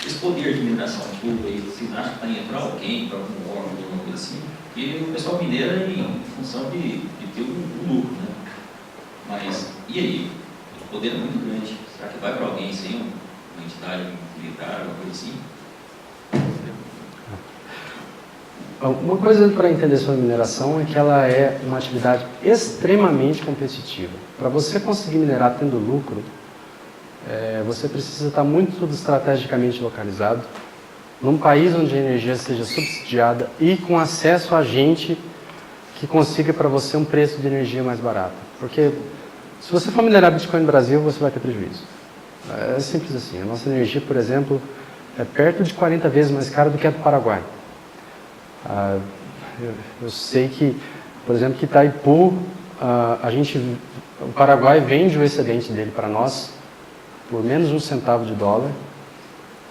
Esse poder de mineração pública aí, vocês acham que está indo para alguém, para algum órgão, alguma coisa assim? E o pessoal mineira em função de ter um lucro, né? Mas, e aí? O poder é muito grande. Será que vai para alguém sem uma entidade militar, alguma coisa assim? Uma coisa para entender sobre mineração é que ela é uma atividade extremamente competitiva. Para você conseguir minerar tendo lucro, você precisa estar muito estrategicamente localizado, num país onde a energia seja subsidiada e com acesso a gente que consiga para você um preço de energia mais barato. Porque se você for minerar Bitcoin no Brasil, você vai ter prejuízo. É simples assim. A nossa energia, por exemplo, é perto de 40 vezes mais cara do que a do Paraguai. Eu sei que, por exemplo, que Itaipu, o Paraguai vende o excedente dele para nós por menos de $0,01,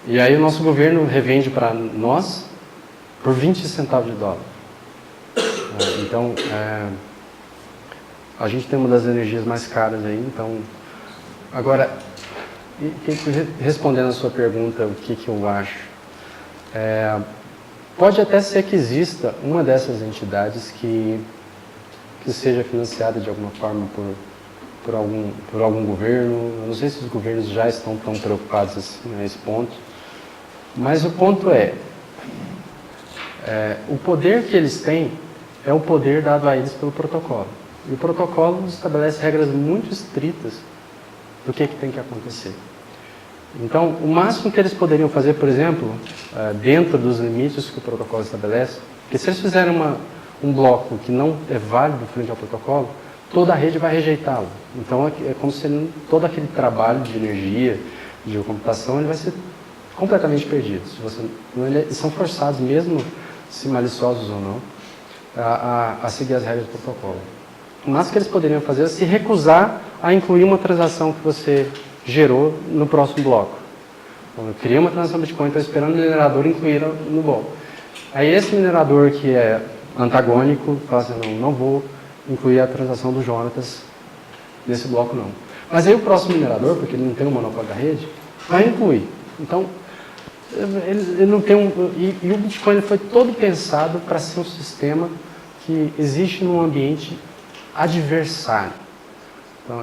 e aí o nosso governo revende para nós por 20 centavos de dólar. Então, a gente tem uma das energias mais caras aí. Então, agora, respondendo a sua pergunta, o que eu acho? Pode até ser que exista uma dessas entidades que seja financiada de alguma forma por algum governo. Eu não sei se os governos já estão tão preocupados assim, nesse ponto. Mas o ponto o poder que eles têm é o poder dado a eles pelo protocolo. E o protocolo estabelece regras muito estritas do que tem que acontecer. Então, o máximo que eles poderiam fazer, por exemplo, dentro dos limites que o protocolo estabelece, porque se eles fizerem um bloco que não é válido frente ao protocolo, toda a rede vai rejeitá-lo. Então, é como se todo aquele trabalho de energia, de computação, ele vai ser completamente perdido. Eles são forçados, mesmo se maliciosos ou não, a seguir as regras do protocolo. O máximo que eles poderiam fazer é se recusar a incluir uma transação que você gerou no próximo bloco. Então, eu criei uma transação Bitcoin, estou esperando o minerador incluir no bloco. Aí esse minerador que é antagônico fala assim, não vou incluir a transação do Jonatas nesse bloco não. Mas aí o próximo minerador, porque ele não tem um monopólio da rede, vai incluir. Então, ele não tem e o Bitcoin foi todo pensado para ser um sistema que existe num ambiente adversário. Então,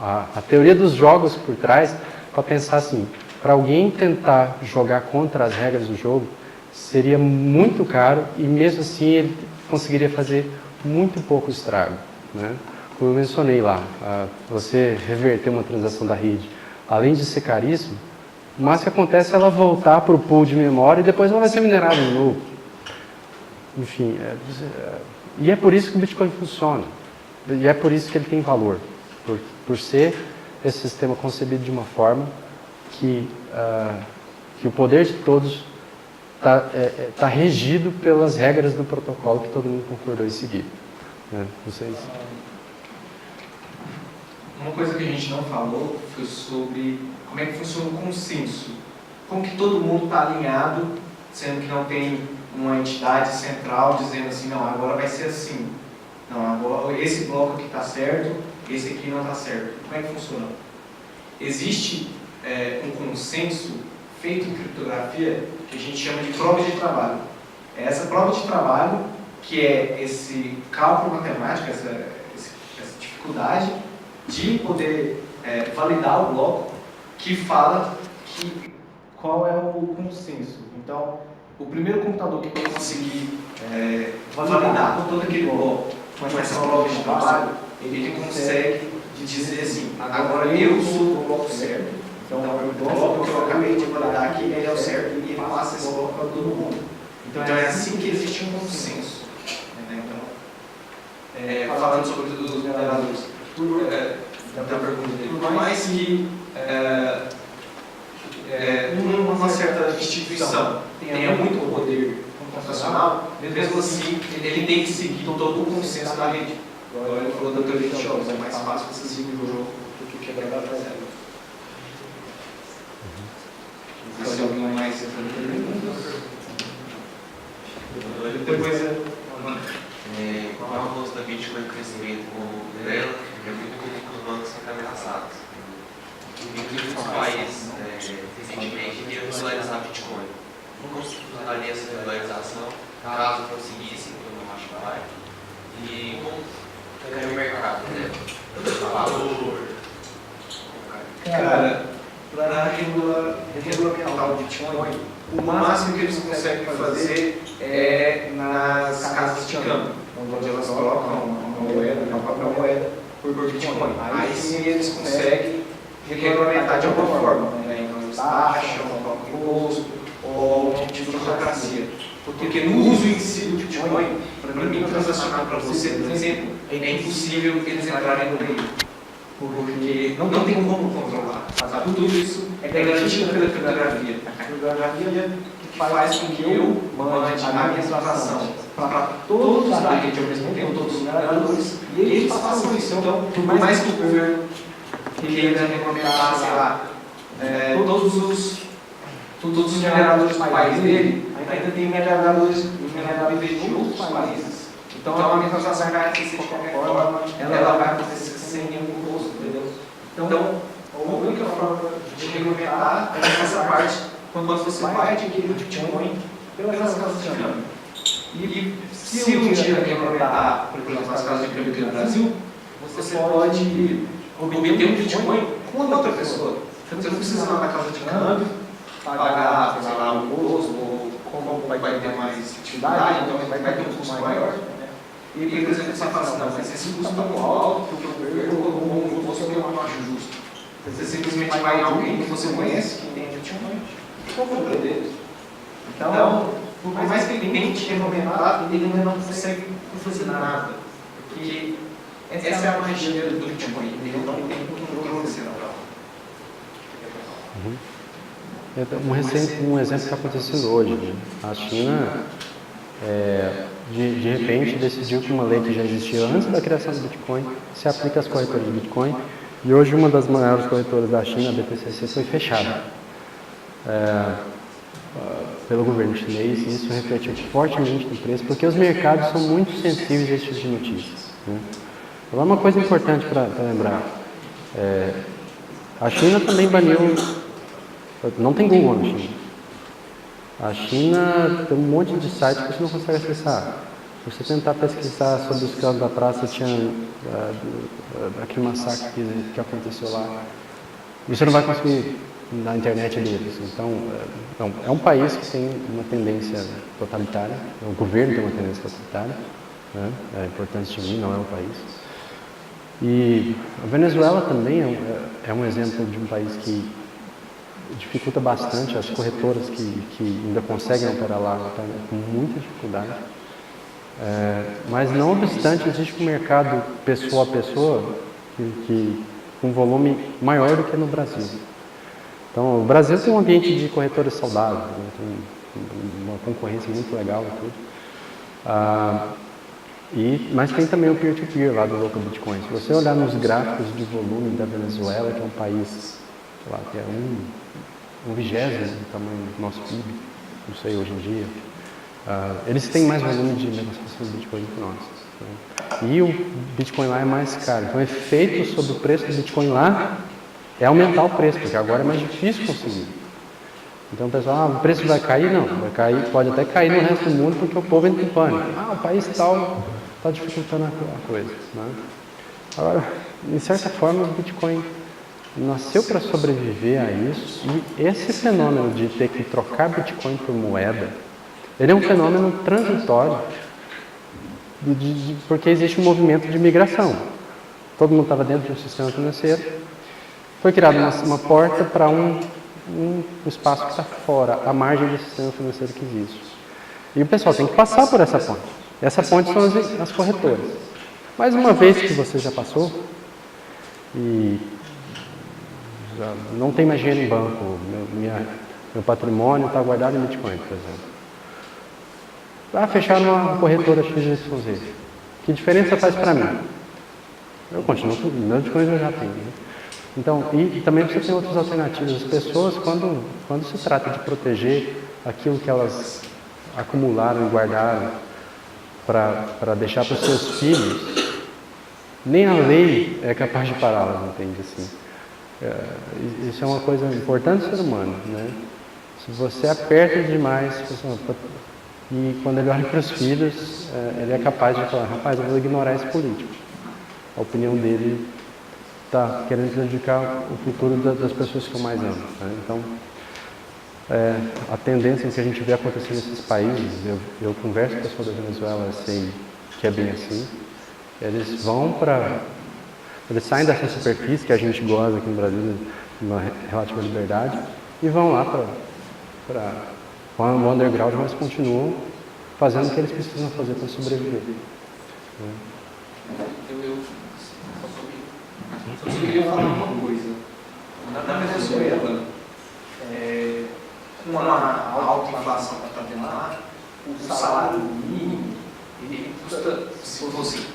a teoria dos jogos por trás, para pensar assim, para alguém tentar jogar contra as regras do jogo, seria muito caro e mesmo assim ele conseguiria fazer muito pouco estrago, né? Como eu mencionei lá, você reverter uma transação da rede, além de ser caríssimo, o máximo que acontece é ela voltar para o pool de memória e depois ela vai ser minerada de novo. Enfim, e é por isso que o Bitcoin funciona. E é por isso que ele tem valor. Por ser esse sistema concebido de uma forma que o poder de todos está regido pelas regras do protocolo que todo mundo concordou em seguir. Vocês... Uma coisa que a gente não falou foi sobre como é que funciona o consenso. Como que todo mundo está alinhado, sendo que não tem uma entidade central dizendo assim, não, agora vai ser assim. Não, agora esse bloco aqui está certo, esse aqui não está certo. Como é que funciona? Existe um consenso feito em criptografia que a gente chama de prova de trabalho. É essa prova de trabalho que é esse cálculo matemático, essa dificuldade de poder validar o bloco que fala qual é o consenso. Então, o primeiro computador que conseguir validar todo aquele bloco com essa prova de trabalho, ele consegue dizer assim, agora eu sou o bloco certo. Então, o bloco que eu acabei de validar aqui, ele é o certo e ele passa esse bloco para todo mundo. Então, é assim que existe um consenso. Então, falando sobre os mineradores, por mais que uma certa instituição tenha muito poder computacional, mesmo assim, ele tem que seguir todo o consenso da rede. Agora ele falou da teoria de jogos, é mais fácil você seguir o jogo do que quebrar a regra. Se alguém mais perguntas? Depois qual é o rosto da Bitcoin em crescimento como dela? É muito comum que os bancos são ameaçados. Em muitos países, recentemente, queriam regularizar Bitcoin. Como se funcionaria essa regularização, caso conseguisse, eu não acho que vai? E como ficaria o mercado dela? Valor? Cara, para regulamentar o Bitcoin, o máximo que eles conseguem fazer é nas casas de câmbio, onde elas colocam uma moeda, uma própria moeda, por Bitcoin. Aí sim eles conseguem regulamentar de alguma forma, né? Então eles taxam, colocam imposto ou algum tipo de burocracia. Porque no uso em si do Bitcoin, para mim transacionar para você, por exemplo, é impossível eles entrarem no meio. Porque não tem como controlar. Sabe? Tudo isso é garantido pela criptografia. A criptografia que faz com que eu mande a minha transação para todos da rede ao mesmo tempo, todos os mineradores, e eles façam isso. Então, por mais que o governo queira regulamentar, sei lá, todos os mineradores do país dele, ainda tem mineradores de outros países. Então, a minha transação vai acontecer de qualquer forma, ela vai acontecer sem nenhum custo, entendeu? Então, a única forma de regulamentar é essa parte, quando você vai adquirir o Bitcoin pelas casas de câmbio. E se um dia regulamentar, por exemplo, as casas de câmbio aqui no Brasil, você pode obter um Bitcoin com outra pessoa. Você não precisa ir lá na casa de câmbio, pagar, sei lá, um imposto, ou como vai ter mais atividade, então vai ter um custo maior. E, por exemplo, você fala assim, não, mas esse custo está tão alto que o governo colocou um imposto que eu não acho justo. Você simplesmente vai em alguém que você conhece, que entende Bitcoin, e compra deles. Então, por mais que ele tente recomendar, ele ainda não consegue fazer nada. Porque essa é a magia do Bitcoin, ele não tem controle central. Um exemplo que está acontecendo hoje, né? A China, de repente, decidiu que uma lei que já existia antes da criação do Bitcoin se aplica às corretoras de Bitcoin, e hoje uma das maiores corretoras da China, a BTCC, foi fechada pelo governo chinês, e isso refletiu fortemente no preço, porque os mercados são muito sensíveis a esse tipo de notícias, né? Agora, uma coisa importante para lembrar, a China também baniu. Não tem Google na China. A China tem um monte de sites que você não consegue acessar. Se você tentar pesquisar sobre os casos da praça, tinha aquele massacre que aconteceu lá, você não vai conseguir na internet deles. Então, é um país que tem uma tendência totalitária, o governo tem uma tendência totalitária, né? É importante distinguir, não é um país. E a Venezuela também é um exemplo de um país que dificulta bastante. As corretoras que ainda conseguem operar lá estão com muita dificuldade. Mas não obstante, existe um mercado pessoa a pessoa com um volume maior do que no Brasil. Então, o Brasil tem um ambiente de corretoras saudável, né? Tem uma concorrência muito legal e tudo. Mas tem também o peer-to-peer lá do Local Bitcoin. Se você olhar nos gráficos de volume da Venezuela, que é um país, sei lá, que é um vigésimo do tamanho do nosso PIB, não sei, hoje em dia, eles têm mais volume de negociação de Bitcoin do que nós, né? E o Bitcoin lá é mais caro. Então, o efeito sobre o preço do Bitcoin lá é aumentar o preço, porque agora é mais difícil conseguir. Então, o pessoal, o preço vai cair? Não, vai cair, pode até cair no resto do mundo, porque o povo entra em pânico. O país tal está dificultando a coisa, né? Agora, de certa forma, o Bitcoin nasceu para sobreviver a isso, e esse fenômeno de ter que trocar Bitcoin por moeda, ele é um fenômeno transitório, porque existe um movimento de migração. Todo mundo estava dentro de um sistema financeiro, foi criada uma porta para um espaço que está fora, à margem do sistema financeiro que existe. E o pessoal tem que passar por essa ponte. Essa ponte são as corretoras. Mas uma vez que você já passou, e já não tem mais dinheiro em banco, meu patrimônio está guardado em Bitcoin, por exemplo. Fechar uma corretora XYZ. Que diferença faz para mim? Eu continuo com meu Bitcoin, eu já tenho, né? Então, e também você tem outras alternativas. As pessoas, quando se trata de proteger aquilo que elas acumularam e guardaram para deixar para os seus filhos, nem a lei é capaz de pará-las, entende? Assim, isso é uma coisa importante do ser humano, né? Se você aperta demais, e quando ele olha para os filhos, ele é capaz de falar: rapaz, eu vou ignorar esse político. A opinião dele está querendo prejudicar o futuro das pessoas que eu mais amo, né? Então, a tendência que a gente vê acontecer nesses países, eu converso com o pessoal da Venezuela, sei que é bem assim, eles saem dessa superfície que a gente goza aqui no Brasil, uma relativa liberdade, e vão lá para o underground, mas continuam fazendo o que eles precisam fazer para sobreviver, né? Eu queria falar uma coisa. Na Venezuela, com a alta inflação que está tendo lá, o salário mínimo, ele custa, se fosse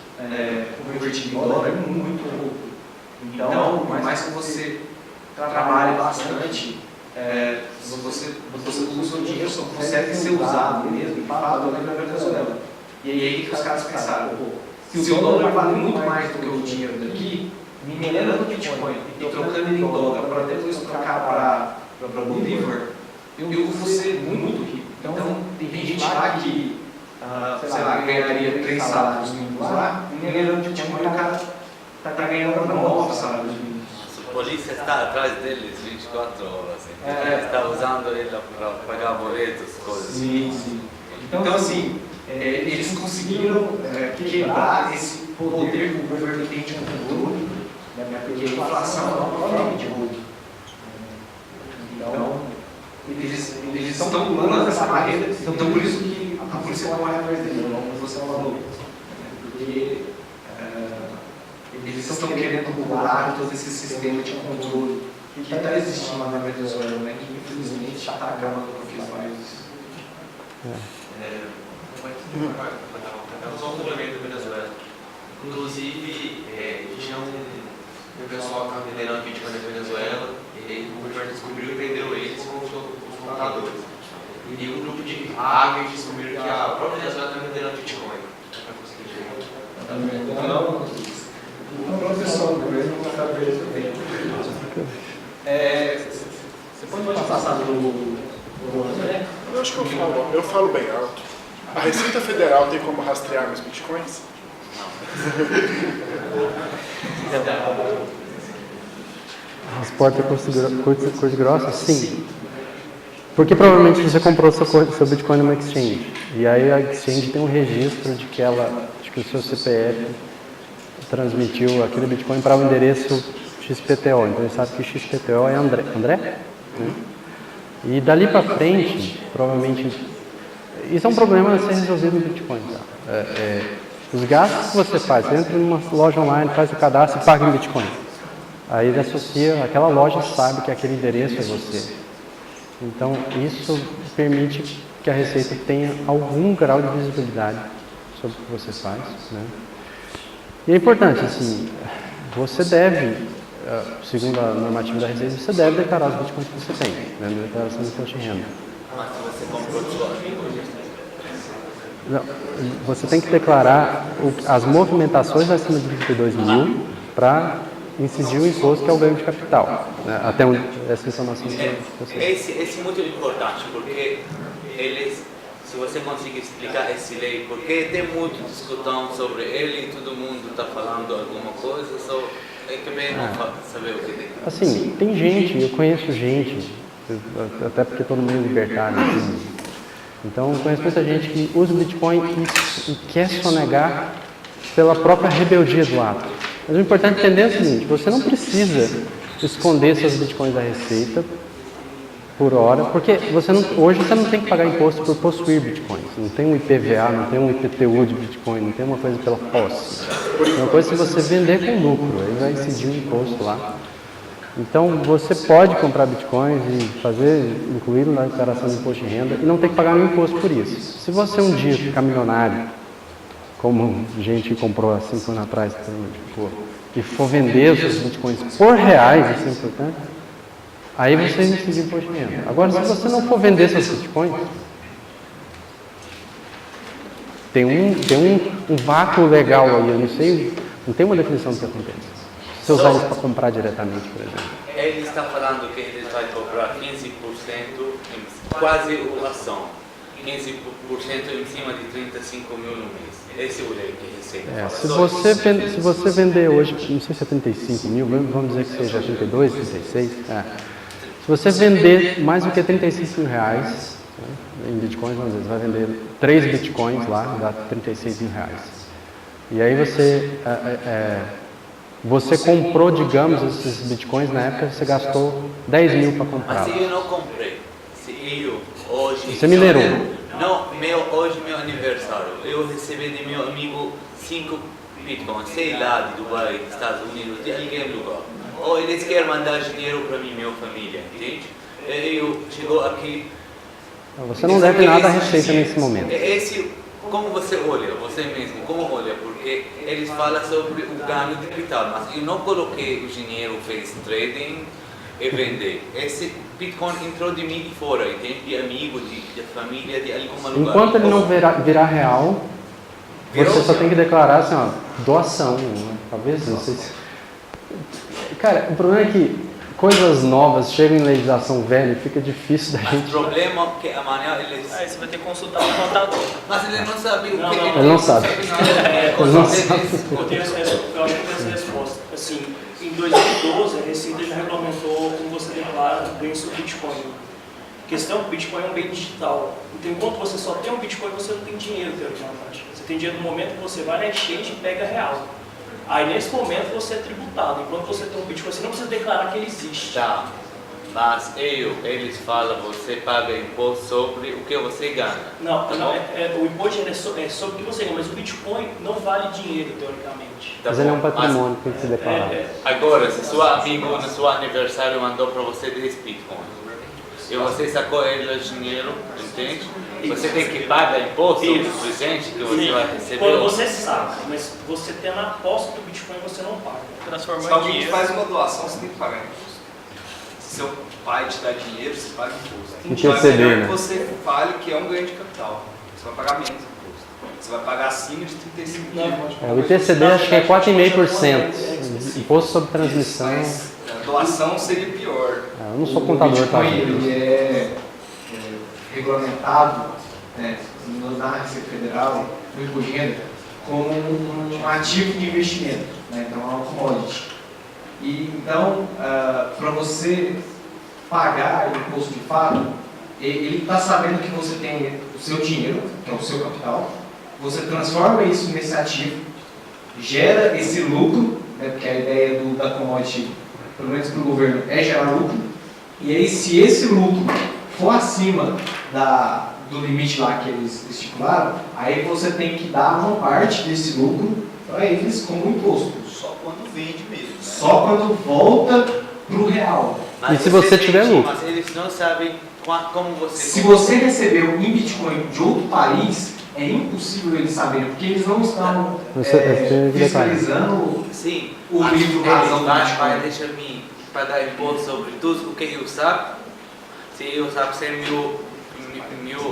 convertido em dólar, muito pouco. Então, por mais que você trabalhe bastante, você usa o dinheiro, só consegue ser usado mesmo, de fato, ali na Venezuela. E aí os caras pensaram: se o dólar vale muito mais do que o dinheiro daqui, minerando Bitcoin e trocando ele em dólar para depois trocar para Bolívar, eu vou ser muito rico. Então, tem gente lá que, sei lá, ganharia 3 salários mínimos lá, minerando Bitcoin, o cara está ganhando 9 salários mínimos. A polícia está atrás deles 24 horas. Está usando ele para pagar boletos, coisas. Sim. Então, assim, eles conseguiram quebrar esse poder que o governo tem de controle Porque a inflação é um nome de roubo. Então, eles estão pulando essa barreira, então por isso que a polícia não vai atrás dele, não você é um aluno. Porque eles estão querendo burlar todo esse sistema de controle que está existindo na Venezuela, né, que infelizmente está acabando com os mais. Só um complemento da Venezuela. Inclusive, tinha um pessoal que estava minerando Bitcoin na Venezuela, e o governo descobriu e vendeu eles com os computadores. E um grupo de hackers descobriu que a própria Venezuela está minerando Bitcoin. Não, o pessoal do governo não está vendo bem. Você pode passar para o André? Eu acho que eu falo bem alto. A Receita Federal tem como rastrear meus bitcoins? Transporte curso grossa? Sim. Porque provavelmente você comprou seu Bitcoin numa exchange. E aí a exchange tem um registro de que o seu CPF transmitiu aquele Bitcoin para o endereço XPTO. Então ele sabe que XPTO é André? Né? E dali para frente, provavelmente, isso é um problema a ser resolvido no Bitcoin. Tá? Os gastos que você faz, você entra numa loja online, faz o cadastro e paga em Bitcoin. Aí ele associa, aquela loja sabe que aquele endereço é você. Então isso permite que a Receita tenha algum grau de visibilidade sobre o que você faz. Né? E é importante, assim, você deve, segundo a normativa da Receita, você deve declarar os bitcoins que você tem, né, na declaração de imposto de renda. Mas se você comprou de sua vida, Não, você tem que declarar as movimentações acima de 22 mil para incidir o imposto que é o ganho de capital. Né, até onde essa informação que você... Esse é muito importante, porque se você conseguir explicar essa lei, porque tem muita discussão sobre ele e todo mundo está falando alguma coisa, só é que bem não saber o que tem. Assim, tem gente, eu conheço gente, até porque estou no meio libertário, assim, então eu conheço muita gente que usa o Bitcoin e quer sonegar pela própria rebeldia do ato. Mas o importante é entender o seguinte, você não precisa esconder seus Bitcoins da Receita por hora, porque hoje você não tem que pagar imposto por possuir Bitcoins. Não tem um IPVA, não tem um IPTU de Bitcoin, não tem uma coisa pela posse. É uma coisa se você vender com lucro, aí vai incidir um imposto lá. Então você pode comprar Bitcoins e incluí-lo na declaração de imposto de renda e não ter que pagar nenhum imposto por isso. Se você um dia ficar milionário, como gente que comprou há 5 anos atrás, e for vender os seus Bitcoins por reais, isso é importante, aí você incide imposto de renda. Agora, se você não for vender seus Bitcoins, tem um vácuo legal aí, eu não sei, não tem uma definição do que acontece. Se você usar isso para comprar diretamente, por exemplo. Ele está falando que ele vai cobrar 15%, quase a ação, 15% em cima de 35 mil no mês. Esse é o lei que Receita fala. Se você vender hoje, não sei se é 35 mil, vamos dizer que seja 32, 36, se você vender mais do que 35 mil reais, em bitcoins, vamos dizer, você vai vender 3 bitcoins lá, dá 36 mil reais. E aí você comprou, digamos, esses bitcoins, na época você gastou 10 mil para comprar. Mas se eu não comprei, se eu hoje... Você minerou? Não, hoje meu aniversário, eu recebi de meu amigo 5 bitcoins, sei lá, de Dubai, dos Estados Unidos, de alguém lugar. Ou eles querem mandar dinheiro para mim, minha família, entende? Eu chego aqui... Você não deve nada à Receita nesse momento. Como você olha, você mesmo, como olha? Porque eles falam sobre o ganho de capital, mas eu não coloquei o dinheiro, fez trading e vender. Esse Bitcoin entrou de mim de fora, entende? De amigo, de família, de algum lugar. Enquanto ele não virar real, você só tem que declarar assim, ó, doação, talvez, não sei se... Cara, o problema é que coisas novas chegam em legislação velha e fica difícil da gente... Mas o problema é que amanhã eles... Aí você vai ter que consultar o contador. Mas ele não sabe o que... Ele não sabe. Eu acho que eu tenho essa resposta. Assim, em 2012, a Receita já regulamentou como você declara ganhos sobre Bitcoin. A questão é que o Bitcoin é um bem digital. Então, enquanto você só tem um Bitcoin, você não tem dinheiro, teoricamente. Você tem dinheiro no momento que você vai na exchange e pega real. Aí nesse momento você é tributado. Enquanto você tem um Bitcoin, você não precisa declarar que ele existe. Tá. Mas eles falam, você paga imposto sobre o que você ganha. Não, o imposto é sobre o que você ganha, mas o Bitcoin não vale dinheiro, teoricamente. Mas ele é um patrimônio que tem que ser declarado. Agora, se seu amigo no seu aniversário mandou para você 10 Bitcoins e você sacou ele o dinheiro, entende? Você tem que pagar imposto sobre o presente que você vai receber. Quando você saca, mas você tem a posse do Bitcoin, você não paga. Se alguém te faz uma doação, você tem que pagar imposto. Se seu pai te dá dinheiro, você paga imposto. Então é melhor que você fale que é um ganho de capital. Você vai pagar menos imposto. Você vai pagar acima de 35 mil. O ITCD acho que é 4,5%. Imposto sobre transmissão. Mas a doação seria pior. Eu não sou contador, tá? Ele é regulamentado na Receita Federal, no imposto de renda, como um ativo de investimento, né? Então é uma commodity. E então, para você pagar o imposto de fato, ele está sabendo que você tem o seu dinheiro, que é o seu capital, você transforma isso nesse ativo, gera esse lucro, né? Porque a ideia da commodity, pelo menos para o governo, é gerar lucro, e aí se esse lucro for acima do limite lá que eles estipularam, aí você tem que dar uma parte desse lucro para eles como imposto. Só quando vende mesmo. Né? Só quando volta para o real. E se você tiver lucro? Mas eles não sabem como você... Se você recebeu em Bitcoin de outro país, é impossível eles saberem, porque eles não estão fiscalizando o livro razão do Bitcoin. Vai deixar me pagar imposto sobre tudo o que eu saco. Se eu saco 100 mil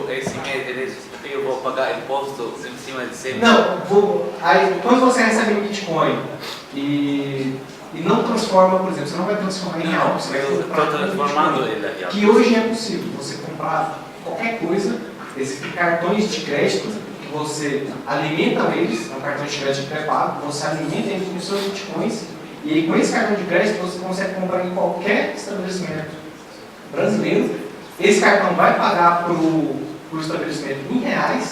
esse mês, eu vou pagar imposto em cima de 100 mil. Não, aí, quando você recebe em Bitcoin e não transforma, por exemplo, você não vai transformar em real, você vai estou transformando ele em real. Que hoje é possível você comprar qualquer coisa, existem cartões de crédito que você alimenta eles, é um cartão de crédito pré-pago, você alimenta eles com seus bitcoins e aí, com esse cartão de crédito você consegue comprar em qualquer estabelecimento brasileiro. Esse cartão vai pagar para o estabelecimento em reais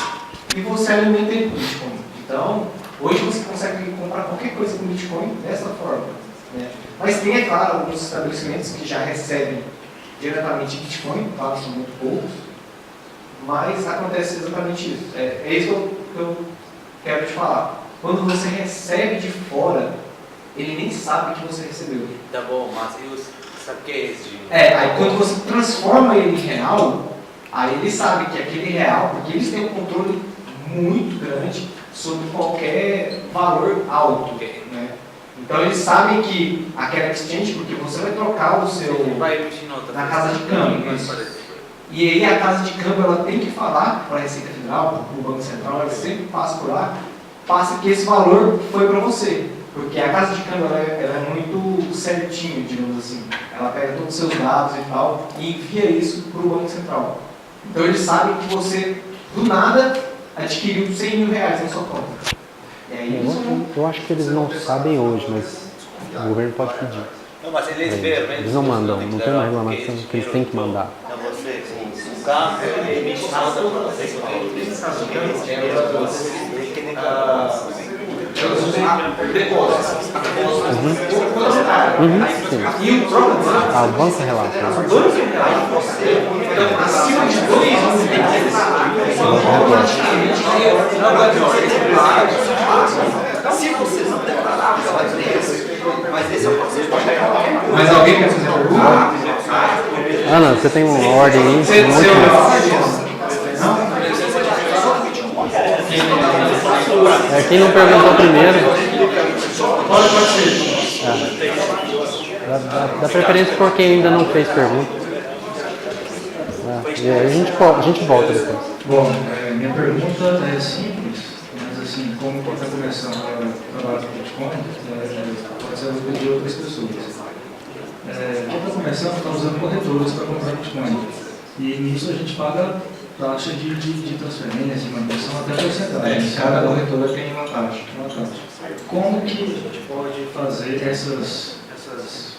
e você alimenta ele com Bitcoin. Então, hoje você consegue comprar qualquer coisa com Bitcoin dessa forma. Né? Mas tem, é claro, alguns estabelecimentos que já recebem diretamente Bitcoin, claro, são muito poucos, mas acontece exatamente isso. É isso que eu quero te falar. Quando você recebe de fora, ele nem sabe que você recebeu. Tá bom, mas eu saquei esse dinheiro. Aí quando você transforma ele em real, aí ele sabe que aquele real, porque eles têm um controle muito grande sobre qualquer valor alto. Né? Então eles sabem que aquela exchange, porque você vai trocar o seu na casa de câmbio. E aí a casa de câmbio ela tem que falar para a Receita Federal, para o Banco Central, ela sempre passa por lá, passa que esse valor foi para você. Porque a casa de câmbio ela é muito certinha, digamos assim. Ela pega todos os seus dados e tal e envia isso para o Banco Central. Então eles sabem que você, do nada, adquiriu 100 mil reais na sua conta. E aí, eu acho que eles não sabem hoje, mas o governo pode pedir. Não, mas eles não mandam, não tem uma regulamentação que eles têm que mandar. Então você, o carro, ele me manda para você. E o próprio banco. O banco relata. O banco relata. Acima de 2 se você não declarar, ela tem. Mas esse é o processo. Mas alguém quer fazer pergunta? Ana, você tem uma ordem aí? Quem não perguntou primeiro. Pode ser. Dá preferência por quem ainda não fez pergunta. E aí a gente volta depois. Bom, minha pergunta é simples, mas assim, como quem está começando a trabalhar com Bitcoin, pode ser o de outras pessoas. Quem está começando está usando corretoras para comprar Bitcoin. E nisso a gente paga taxa de transferência, manutenção, até porcentagem. Cada corretora tem uma taxa. Como que a gente pode fazer essas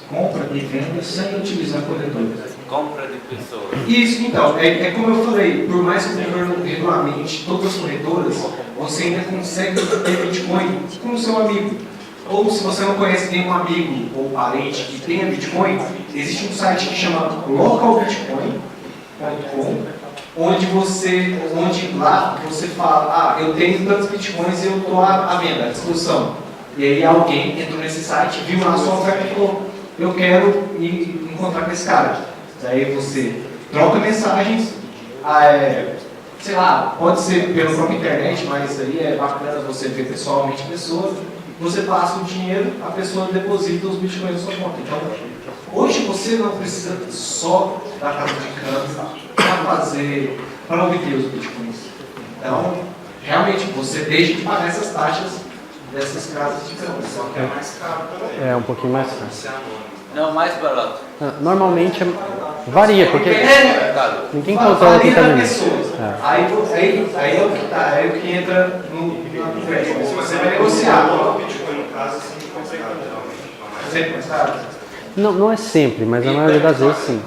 compras e vendas sem utilizar corretoras? Compra de pessoas. Isso, então, é como eu falei, por mais que o governo regulamente todas as corretoras, você ainda consegue ter Bitcoin com o seu amigo. ou se você não conhece nenhum amigo ou parente que tenha Bitcoin, existe um site que chama localbitcoin.com, onde lá você fala, eu tenho tantos Bitcoins e eu estou à venda, à disposição. E aí alguém entrou nesse site, viu na sua oferta e falou, eu quero ir encontrar com esse cara. Daí você troca mensagens, sei lá, pode ser pela própria internet, mas aí é bacana você ver pessoalmente a pessoa, você passa o dinheiro, a pessoa deposita os Bitcoins na sua conta. Então, hoje você não precisa só da casa de câmbio para obter os Bitcoins. Então, realmente, você deixa de pagar essas taxas dessas casas de câmbio, só que é mais caro também. É um pouquinho mais caro. Não, mais barato. Normalmente varia, porque ninguém controla aqui também. Aí é o que tá, é o que entra na conversa. Se você vai negociar, o Bitcoin no caso, sempre mais caro. Não é sempre, mas na maioria das vezes sim.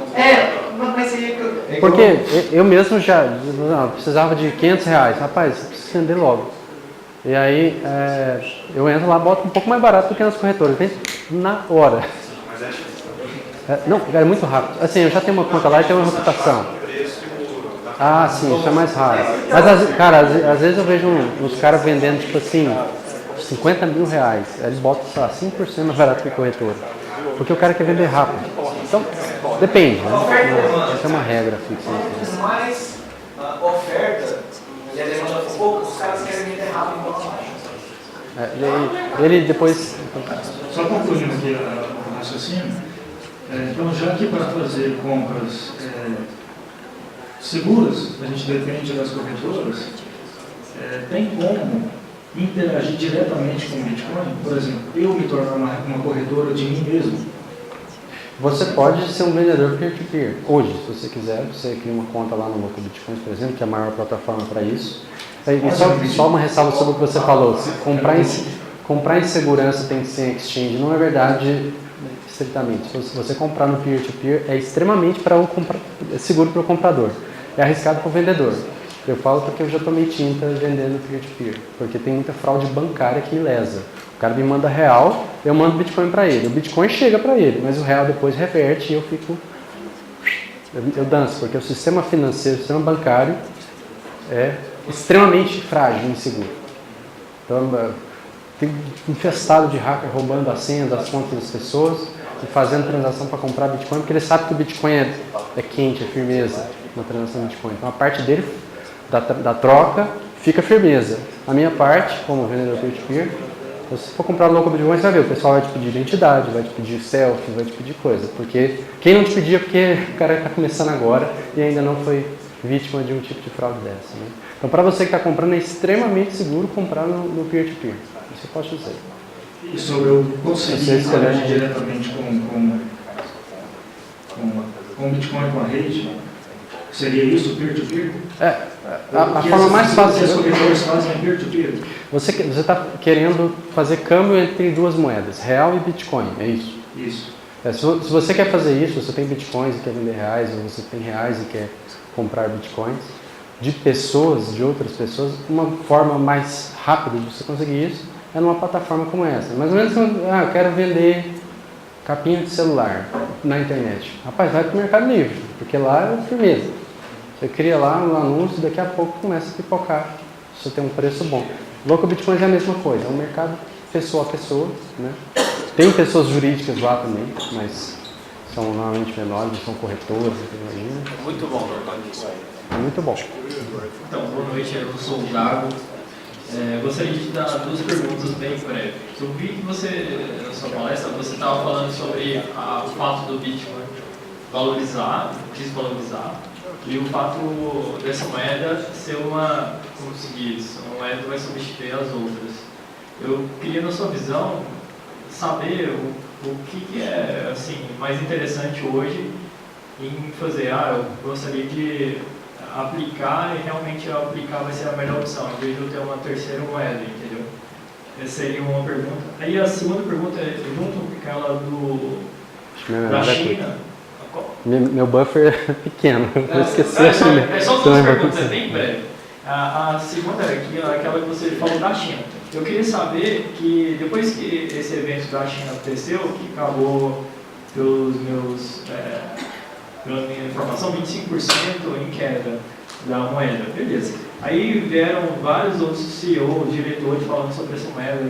Mas aí porque eu mesmo já precisava de R$500. Rapaz, eu preciso vender logo. E aí eu entro lá, boto um pouco mais barato do que nas corretoras. Vende na hora. Não, é muito rápido. Assim, eu já tenho uma conta lá e tenho uma reputação. Ah, sim, isso é mais raro. Mas, cara, às vezes eu vejo uns caras vendendo, tipo assim, R$50 mil. Eles botam, sei lá, 5% mais barato que a corretora. Porque o cara quer vender rápido. Então, depende, né? Essa é uma regra fixa. Quanto mais oferta e a demanda for pouco, os caras querem vender rápido igual Ele depois... Só concluindo aqui o raciocínio. Então, já que para fazer compras seguras, a gente depende das corretoras, tem como interagir diretamente com o Bitcoin? Por exemplo, eu me tornar uma corretora de mim mesmo? Você pode ser um vendedor peer-to-peer. Hoje, se você quiser, você cria uma conta lá no Local Bitcoins, por exemplo, que é a maior plataforma para isso. E só uma ressalva sobre o que você falou. Se comprar em segurança tem que ser em exchange. Não é verdade estritamente. Se você comprar no peer-to-peer, é extremamente seguro para o comprador. É arriscado para o vendedor. Eu falo porque eu já tomei tinta vendendo peer-to-peer. Porque tem muita fraude bancária que me lesa. O cara me manda real, eu mando Bitcoin para ele. O Bitcoin chega para ele, mas o real depois reverte e eu fico... Eu danço, porque o sistema financeiro, o sistema bancário é extremamente frágil e inseguro. Então, tem infestado de hacker roubando as senhas das contas das pessoas e fazendo transação para comprar Bitcoin, porque ele sabe que o Bitcoin é quente, é firmeza na transação de Bitcoin. Então, a parte dele, da troca, fica firmeza. A minha parte, como vendedor peer-to-peer, se for comprar no Local Bitcoin, você vai ver, o pessoal vai te pedir identidade, vai te pedir selfie, vai te pedir coisa. Porque quem não te pedia, porque o cara está começando agora e ainda não foi vítima de um tipo de fraude dessa. Né? Então, para você que está comprando, é extremamente seguro comprar no peer-to-peer. Isso eu posso dizer. E sobre eu conseguir interagir diretamente com o Bitcoin, com a rede, seria isso o peer-to-peer? A forma mais fácil... As corretoras fazem peer-to-peer? Você está querendo fazer câmbio entre duas moedas, real e Bitcoin, é isso? Isso. Se você quer fazer isso, você tem Bitcoins e quer vender reais, ou você tem reais e quer comprar Bitcoins, de pessoas, de outras pessoas, uma forma mais rápida de você conseguir isso é numa plataforma como essa. Mais ou menos, eu quero vender capinha de celular na internet. Rapaz, vai para o Mercado Livre, porque lá é firmeza. Você cria lá um anúncio e daqui a pouco começa a pipocar. Você tem um preço bom. Local Bitcoins é a mesma coisa, é um mercado pessoa a pessoa. Né? Tem pessoas jurídicas lá também, mas são normalmente menores, são corretoras, imagina. Muito bom, isso aí. É muito bom. Então, boa noite, eu sou o Dago. Gostaria de dar duas perguntas bem breves. Eu vi que você, na sua palestra, você estava falando sobre o fato do Bitcoin valorizar, desvalorizar, e o fato dessa moeda ser uma, como se diz, uma moeda que vai substituir as outras. Eu queria, na sua visão, saber o que é assim, mais interessante hoje em fazer. Eu gostaria de aplicar e realmente aplicar vai ser a melhor opção, em vez de eu ter uma terceira moeda, entendeu? Essa seria uma pergunta. Aí a segunda pergunta é junto com aquela da China. Meu buffer é pequeno, eu vou esquecer. Só duas perguntas, é bem breve. A segunda aqui é aquela que você falou da China. Eu queria saber que depois que esse evento da China aconteceu, que acabou pela minha informação, 25% em queda da moeda, beleza. Aí vieram vários outros CEOs, diretores falando sobre essa moeda,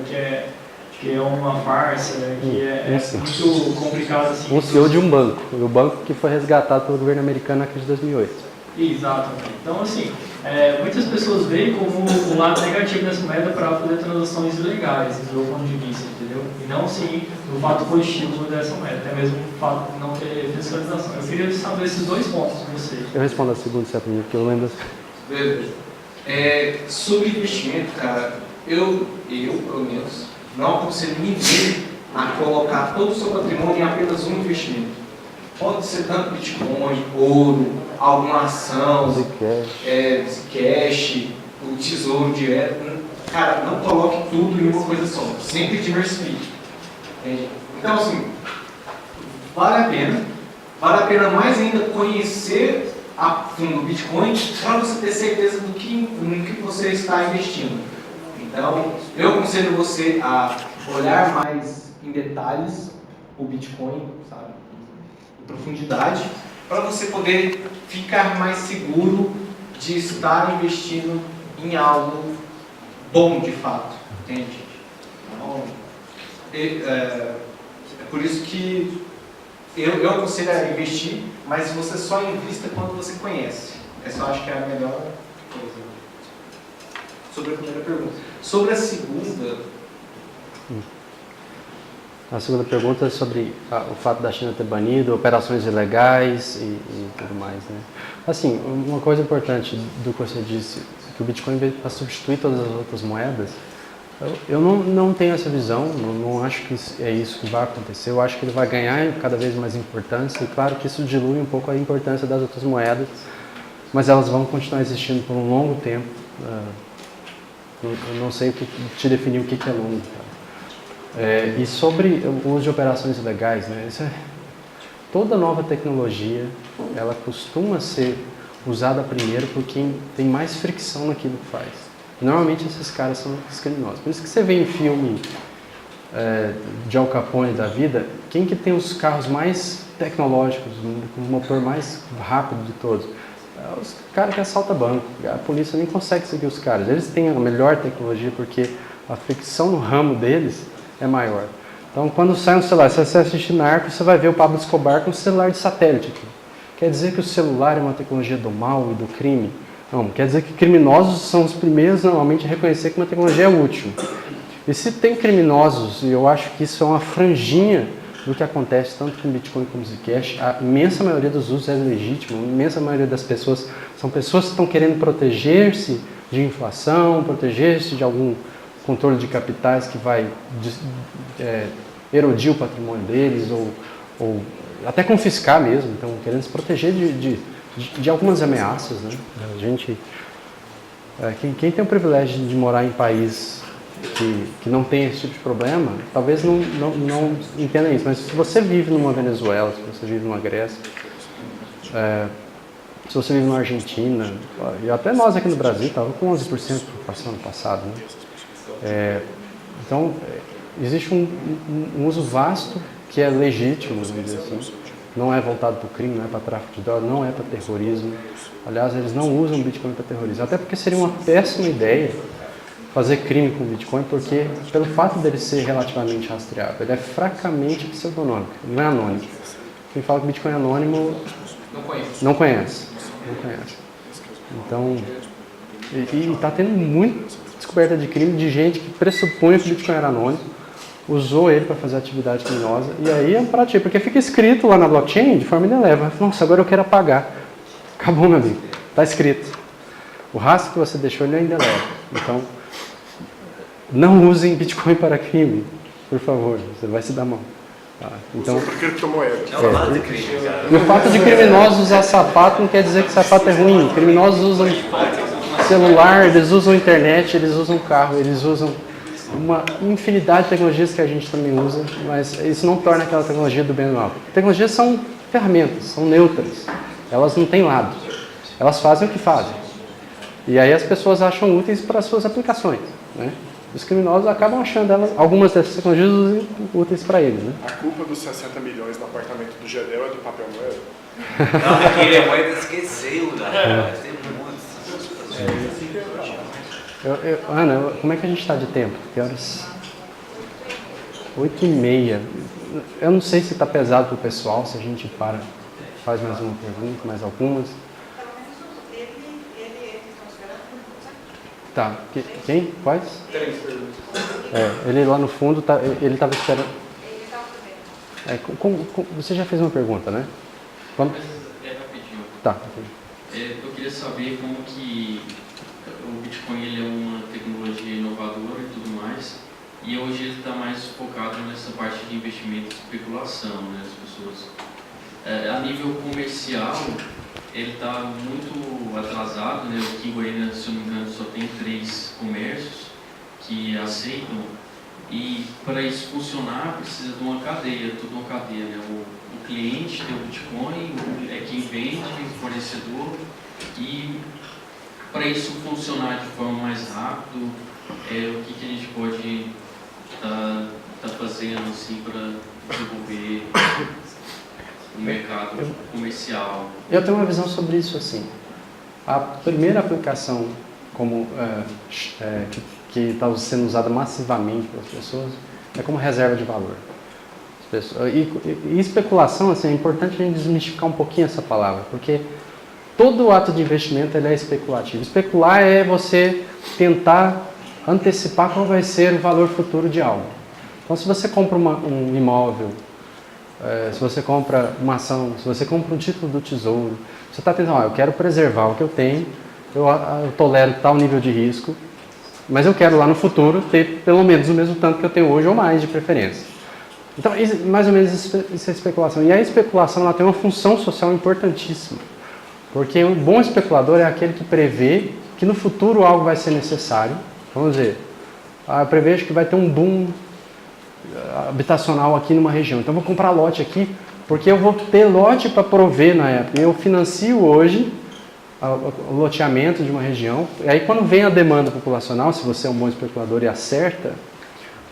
que é uma farsa, que é muito complicado assim. Um CEO de um banco, o banco que foi resgatado pelo governo americano na crise de 2008. Exatamente. Então, assim, muitas pessoas veem como o lado negativo dessa moeda para fazer transações ilegais, do meu ponto de vista, entendeu? E não, sim, o fato positivo dessa moeda, até mesmo o fato de não ter fiscalização. Eu queria saber esses dois pontos de você. Eu respondo a segunda, se é primeiro, porque eu lembro. Beleza. Sobre investimento, cara, eu, pelo menos, não aconselho ninguém a colocar todo o seu patrimônio em apenas um investimento. Pode ser tanto Bitcoin, ouro, alguma ação, Zcash, o tesouro direto. Cara, não coloque tudo em uma coisa só. Sempre diversifique. Entende? Então, assim, vale a pena mais ainda conhecer a fundo o Bitcoin para você ter certeza no que você está investindo. Então, eu aconselho você a olhar mais em detalhes o Bitcoin, sabe, em profundidade, para você poder ficar mais seguro de estar investindo em algo bom de fato, entende? Então, é por isso que eu aconselho a investir, mas você só invista quando você conhece. Essa eu acho que é a melhor coisa. Sobre a primeira pergunta. Sobre a segunda... A segunda pergunta é sobre o fato da China ter banido operações ilegais e tudo mais, né? Assim, uma coisa importante do que você disse, que o Bitcoin veio para substituir todas as outras moedas, eu não tenho essa visão, não acho que é isso que vai acontecer. Eu acho que ele vai ganhar cada vez mais importância e claro que isso dilui um pouco a importância das outras moedas, mas elas vão continuar existindo por um longo tempo. Eu não sei te definir o que é longo. E sobre o uso de operações ilegais, né? Toda nova tecnologia, ela costuma ser usada primeiro por quem tem mais fricção naquilo que faz. Normalmente esses caras são os criminosos. Por isso que você vê em filme de Al Capone da vida, quem que tem os carros mais tecnológicos, com o motor mais rápido de todos? Os caras que assaltam banco. A polícia nem consegue seguir os caras. Eles têm a melhor tecnologia porque a fricção no ramo deles é maior. Então, quando sai um celular, se você assistir Narcos, você vai ver o Pablo Escobar com um celular de satélite. Quer dizer que o celular é uma tecnologia do mal e do crime? Não, quer dizer que criminosos são os primeiros normalmente a reconhecer que uma tecnologia é útil. E se tem criminosos, e eu acho que isso é uma franjinha do que acontece tanto com Bitcoin como Zcash, a imensa maioria dos usos é legítimo, a imensa maioria das pessoas são pessoas que estão querendo proteger-se de inflação, proteger-se de algum controle de capitais que vai erodir o patrimônio deles ou até confiscar mesmo, então querendo se proteger de algumas ameaças, né? A gente, quem tem o privilégio de morar em país que não tem esse tipo de problema, talvez não entenda isso, mas se você vive numa Venezuela, se você vive numa Grécia, se você vive numa Argentina, e até nós aqui no Brasil, estava com 11% no ano passado, né? Então, existe um uso vasto que é legítimo, vamos dizer assim. Não é voltado para o crime, não é para tráfico de drogas, não é para terrorismo. Aliás, eles não usam Bitcoin para terrorismo. Até porque seria uma péssima ideia fazer crime com Bitcoin, porque pelo fato dele ser relativamente rastreável, ele é fracamente pseudonômico, não é anônimo. Quem fala que Bitcoin é anônimo não conhece. Então, e está tendo muita descoberta de crime de gente que pressupunha que Bitcoin era anônimo, usou ele para fazer atividade criminosa, e aí é um prato cheio, porque fica escrito lá na blockchain de forma ineleva. Nossa, agora eu quero apagar. Acabou, meu amigo. Está escrito. O rastro que você deixou, ele ainda leva. Então, não usem Bitcoin para crime, por favor, você vai se dar mal. Então, e o fato de criminosos usar sapato não quer dizer que sapato é ruim. Criminosos usam celular, eles usam internet, eles usam carro, eles usam uma infinidade de tecnologias que a gente também usa, mas isso não torna aquela tecnologia do bem e do mal. Tecnologias são ferramentas, são neutras, elas não têm lado, elas fazem o que fazem. E aí as pessoas acham úteis para as suas aplicações, né? Os criminosos acabam achando algumas dessas tecnologias úteis para eles, né? A culpa dos 60 milhões no apartamento do Gedel é do papel moeda? Não, aquele é moeda esqueceu, né? Tem muitos. Ana, como é que a gente está de tempo? Que horas? 8h30. Eu não sei se está pesado para o pessoal, se a gente faz mais uma pergunta, mais algumas. Tá. Quem? Quais? 3 perguntas. Ele lá no fundo, ele estava esperando. Você já fez uma pergunta, né? Rapidinho. Tá. Eu queria saber como que o Bitcoin ele é uma tecnologia inovadora e tudo mais, e hoje ele está mais focado nessa parte de investimento e especulação, né? As pessoas, a nível comercial, ele está muito atrasado, né? Aqui em Goiânia, se eu não me engano, só tem 3 comércios que aceitam, e para isso funcionar precisa de uma cadeia, toda uma cadeia, né? O cliente tem o Bitcoin, é quem vende, o fornecedor, e para isso funcionar de forma mais rápida, o que a gente pode tá fazendo assim para desenvolver o mercado comercial? Eu tenho uma visão sobre isso assim. A primeira aplicação que está sendo usada massivamente pelas pessoas é como reserva de valor. E especulação, assim, é importante a gente desmistificar um pouquinho essa palavra, porque todo ato de investimento ele é especulativo. Especular é você tentar antecipar qual vai ser o valor futuro de algo. Então, se você compra um imóvel, se você compra uma ação, se você compra um título do tesouro, você está tentando, eu quero preservar o que eu tenho, eu tolero tal nível de risco, mas eu quero lá no futuro ter pelo menos o mesmo tanto que eu tenho hoje ou mais de preferência. Então, mais ou menos isso é especulação. E a especulação ela tem uma função social importantíssima, porque um bom especulador é aquele que prevê que no futuro algo vai ser necessário. Vamos dizer, eu prevejo que vai ter um boom habitacional aqui numa região, então eu vou comprar lote aqui, porque eu vou ter lote para prover na época. Eu financio hoje o loteamento de uma região, e aí quando vem a demanda populacional, se você é um bom especulador e acerta,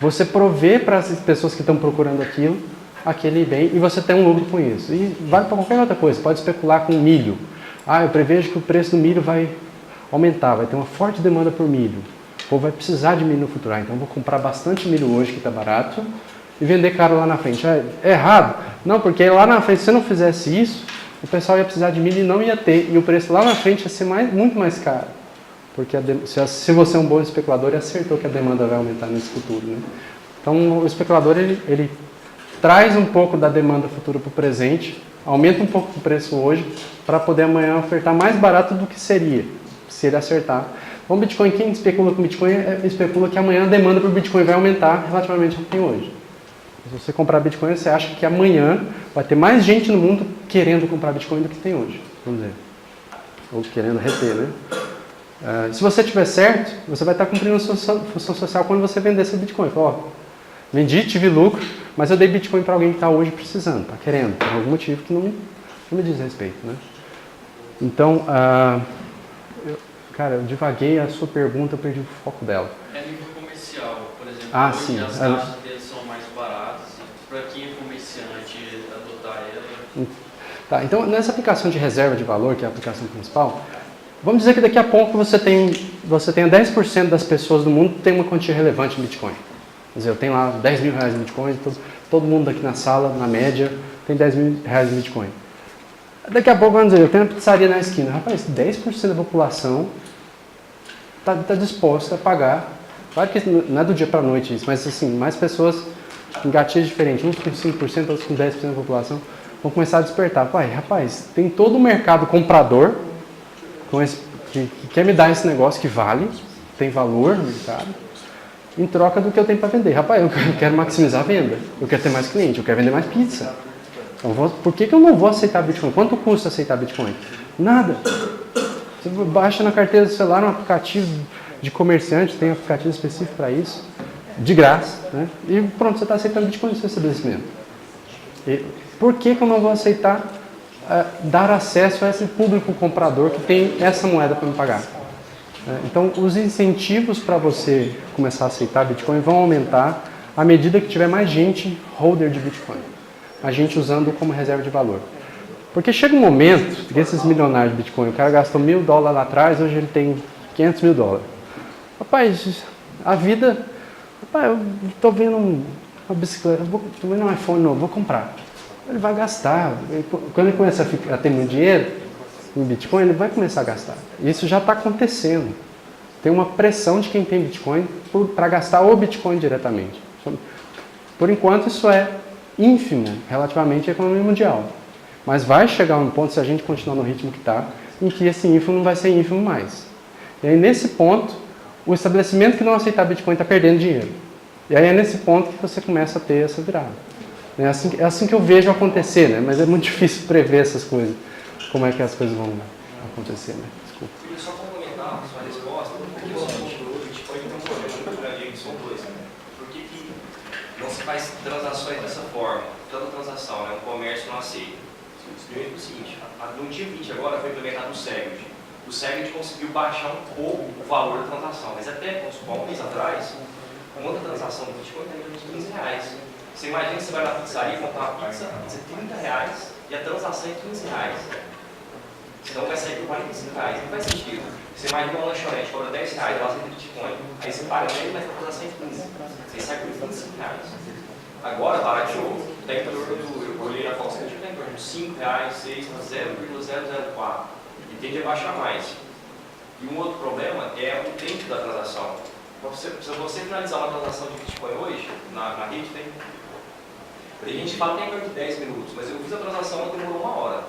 você provê para as pessoas que estão procurando aquele bem, e você tem um lucro com isso. E vale para qualquer outra coisa, pode especular com milho. Eu prevejo que o preço do milho vai aumentar, vai ter uma forte demanda por milho. Ou vai precisar de milho no futuro. Então eu vou comprar bastante milho hoje, que está barato, e vender caro lá na frente. É errado? Não, porque lá na frente, se você não fizesse isso, o pessoal ia precisar de milho e não ia ter. E o preço lá na frente ia ser muito mais caro. Porque se você é um bom especulador, acertou que a demanda vai aumentar nesse futuro, né? Então o especulador ele traz um pouco da demanda futura para o presente, aumenta um pouco o preço hoje, para poder amanhã ofertar mais barato do que seria, se ele acertar. Então, Bitcoin, quem especula com Bitcoin especula que amanhã a demanda por Bitcoin vai aumentar relativamente ao que tem hoje. Se você comprar Bitcoin, você acha que amanhã vai ter mais gente no mundo querendo comprar Bitcoin do que tem hoje, vamos dizer. Ou querendo reter, né? Se você tiver certo, você vai estar cumprindo a sua função social quando você vender seu Bitcoin. Vendi, tive lucro, mas eu dei Bitcoin para alguém que está hoje precisando, está querendo, por algum motivo que não me diz respeito, né? Então, eu divaguei a sua pergunta, eu perdi o foco dela. É nível comercial, por exemplo, hoje sim. as taxas deles são mais baratas, para quem é comerciante adotar ela. Tá, então nessa aplicação de reserva de valor, que é a aplicação principal, vamos dizer que daqui a pouco você tenha 10% das pessoas do mundo que tem uma quantia relevante em Bitcoin. Quer dizer, eu tenho lá 10 mil reais em Bitcoin, todo mundo aqui na sala, na média, tem 10 mil reais em Bitcoin. Daqui a pouco, vamos dizer, eu tenho uma pizzaria na esquina. Rapaz, 10% da população está disposta a pagar. Claro que não é do dia para a noite isso, mas assim, mais pessoas em gatilhos diferentes, uns com 5%, outros com 10% da população, vão começar a despertar. Rapaz, tem todo o mercado comprador que quer me dar esse negócio que vale, tem valor no mercado, em troca do que eu tenho para vender. Rapaz, eu quero maximizar a venda, eu quero ter mais cliente, eu quero vender mais pizza. Então, por que eu não vou aceitar Bitcoin? Quanto custa aceitar Bitcoin? Nada. Você baixa na carteira do celular um aplicativo de comerciante, tem um aplicativo específico para isso, de graça, né? E pronto, você está aceitando Bitcoin no seu estabelecimento. E por que eu não vou aceitar dar acesso a esse público comprador que tem essa moeda para me pagar? Então, os incentivos para você começar a aceitar Bitcoin vão aumentar à medida que tiver mais gente holder de Bitcoin. A gente usando como reserva de valor. Porque chega um momento que esses milionários de Bitcoin, o cara gastou $1.000 lá atrás, hoje ele tem $500 mil. Rapaz, a vida... Rapaz, eu estou vendo uma bicicleta, estou vendo um iPhone novo, vou comprar. Ele vai gastar. Quando ele começa a ter muito dinheiro em Bitcoin, ele vai começar a gastar. Isso já está acontecendo. Tem uma pressão de quem tem Bitcoin para gastar o Bitcoin diretamente. Por enquanto, isso é ínfimo relativamente à economia mundial. Mas vai chegar um ponto, se a gente continuar no ritmo que está, em que esse ínfimo não vai ser ínfimo mais. E aí, nesse ponto, o estabelecimento que não aceitar Bitcoin está perdendo dinheiro. E aí é nesse ponto que você começa a ter essa virada. É assim que eu vejo acontecer, né? Mas é muito difícil prever essas coisas, como é que as coisas vão acontecer, né? Desculpa. Eu queria só complementar a sua resposta, porque o Bitcoin tem um problema muito grande que são dois, né? Por que não se faz transações dessa forma? Toda transação, né? O comércio não aceita. Simplesmente o seguinte, no dia 20 agora foi implementado o Segwit. O Segwit conseguiu baixar um pouco o valor da transação, mas até um mês atrás, uma outra transação do Bitcoin está em R$15. Você imagina que você vai na pizzaria comprar uma pizza de R$30 e a transação é R$15. Senão vai sair por R$45. Não faz sentido. Você imagina uma lanchonete, cobra R$10, ela aceita Bitcoin. Aí você paga nele, mas a transação é R$15. Você sai por R$25. Agora barateou. Está em torno do, eu olhei na falsa, está em torno de R$5, 6, 0,004. E tende a baixar mais. E um outro problema é o tempo da transação. Se você finalizar uma transação de Bitcoin hoje, na rede tem gente que fala que tem em torno de 10 minutos, mas eu fiz a transação e demorou 1 hora.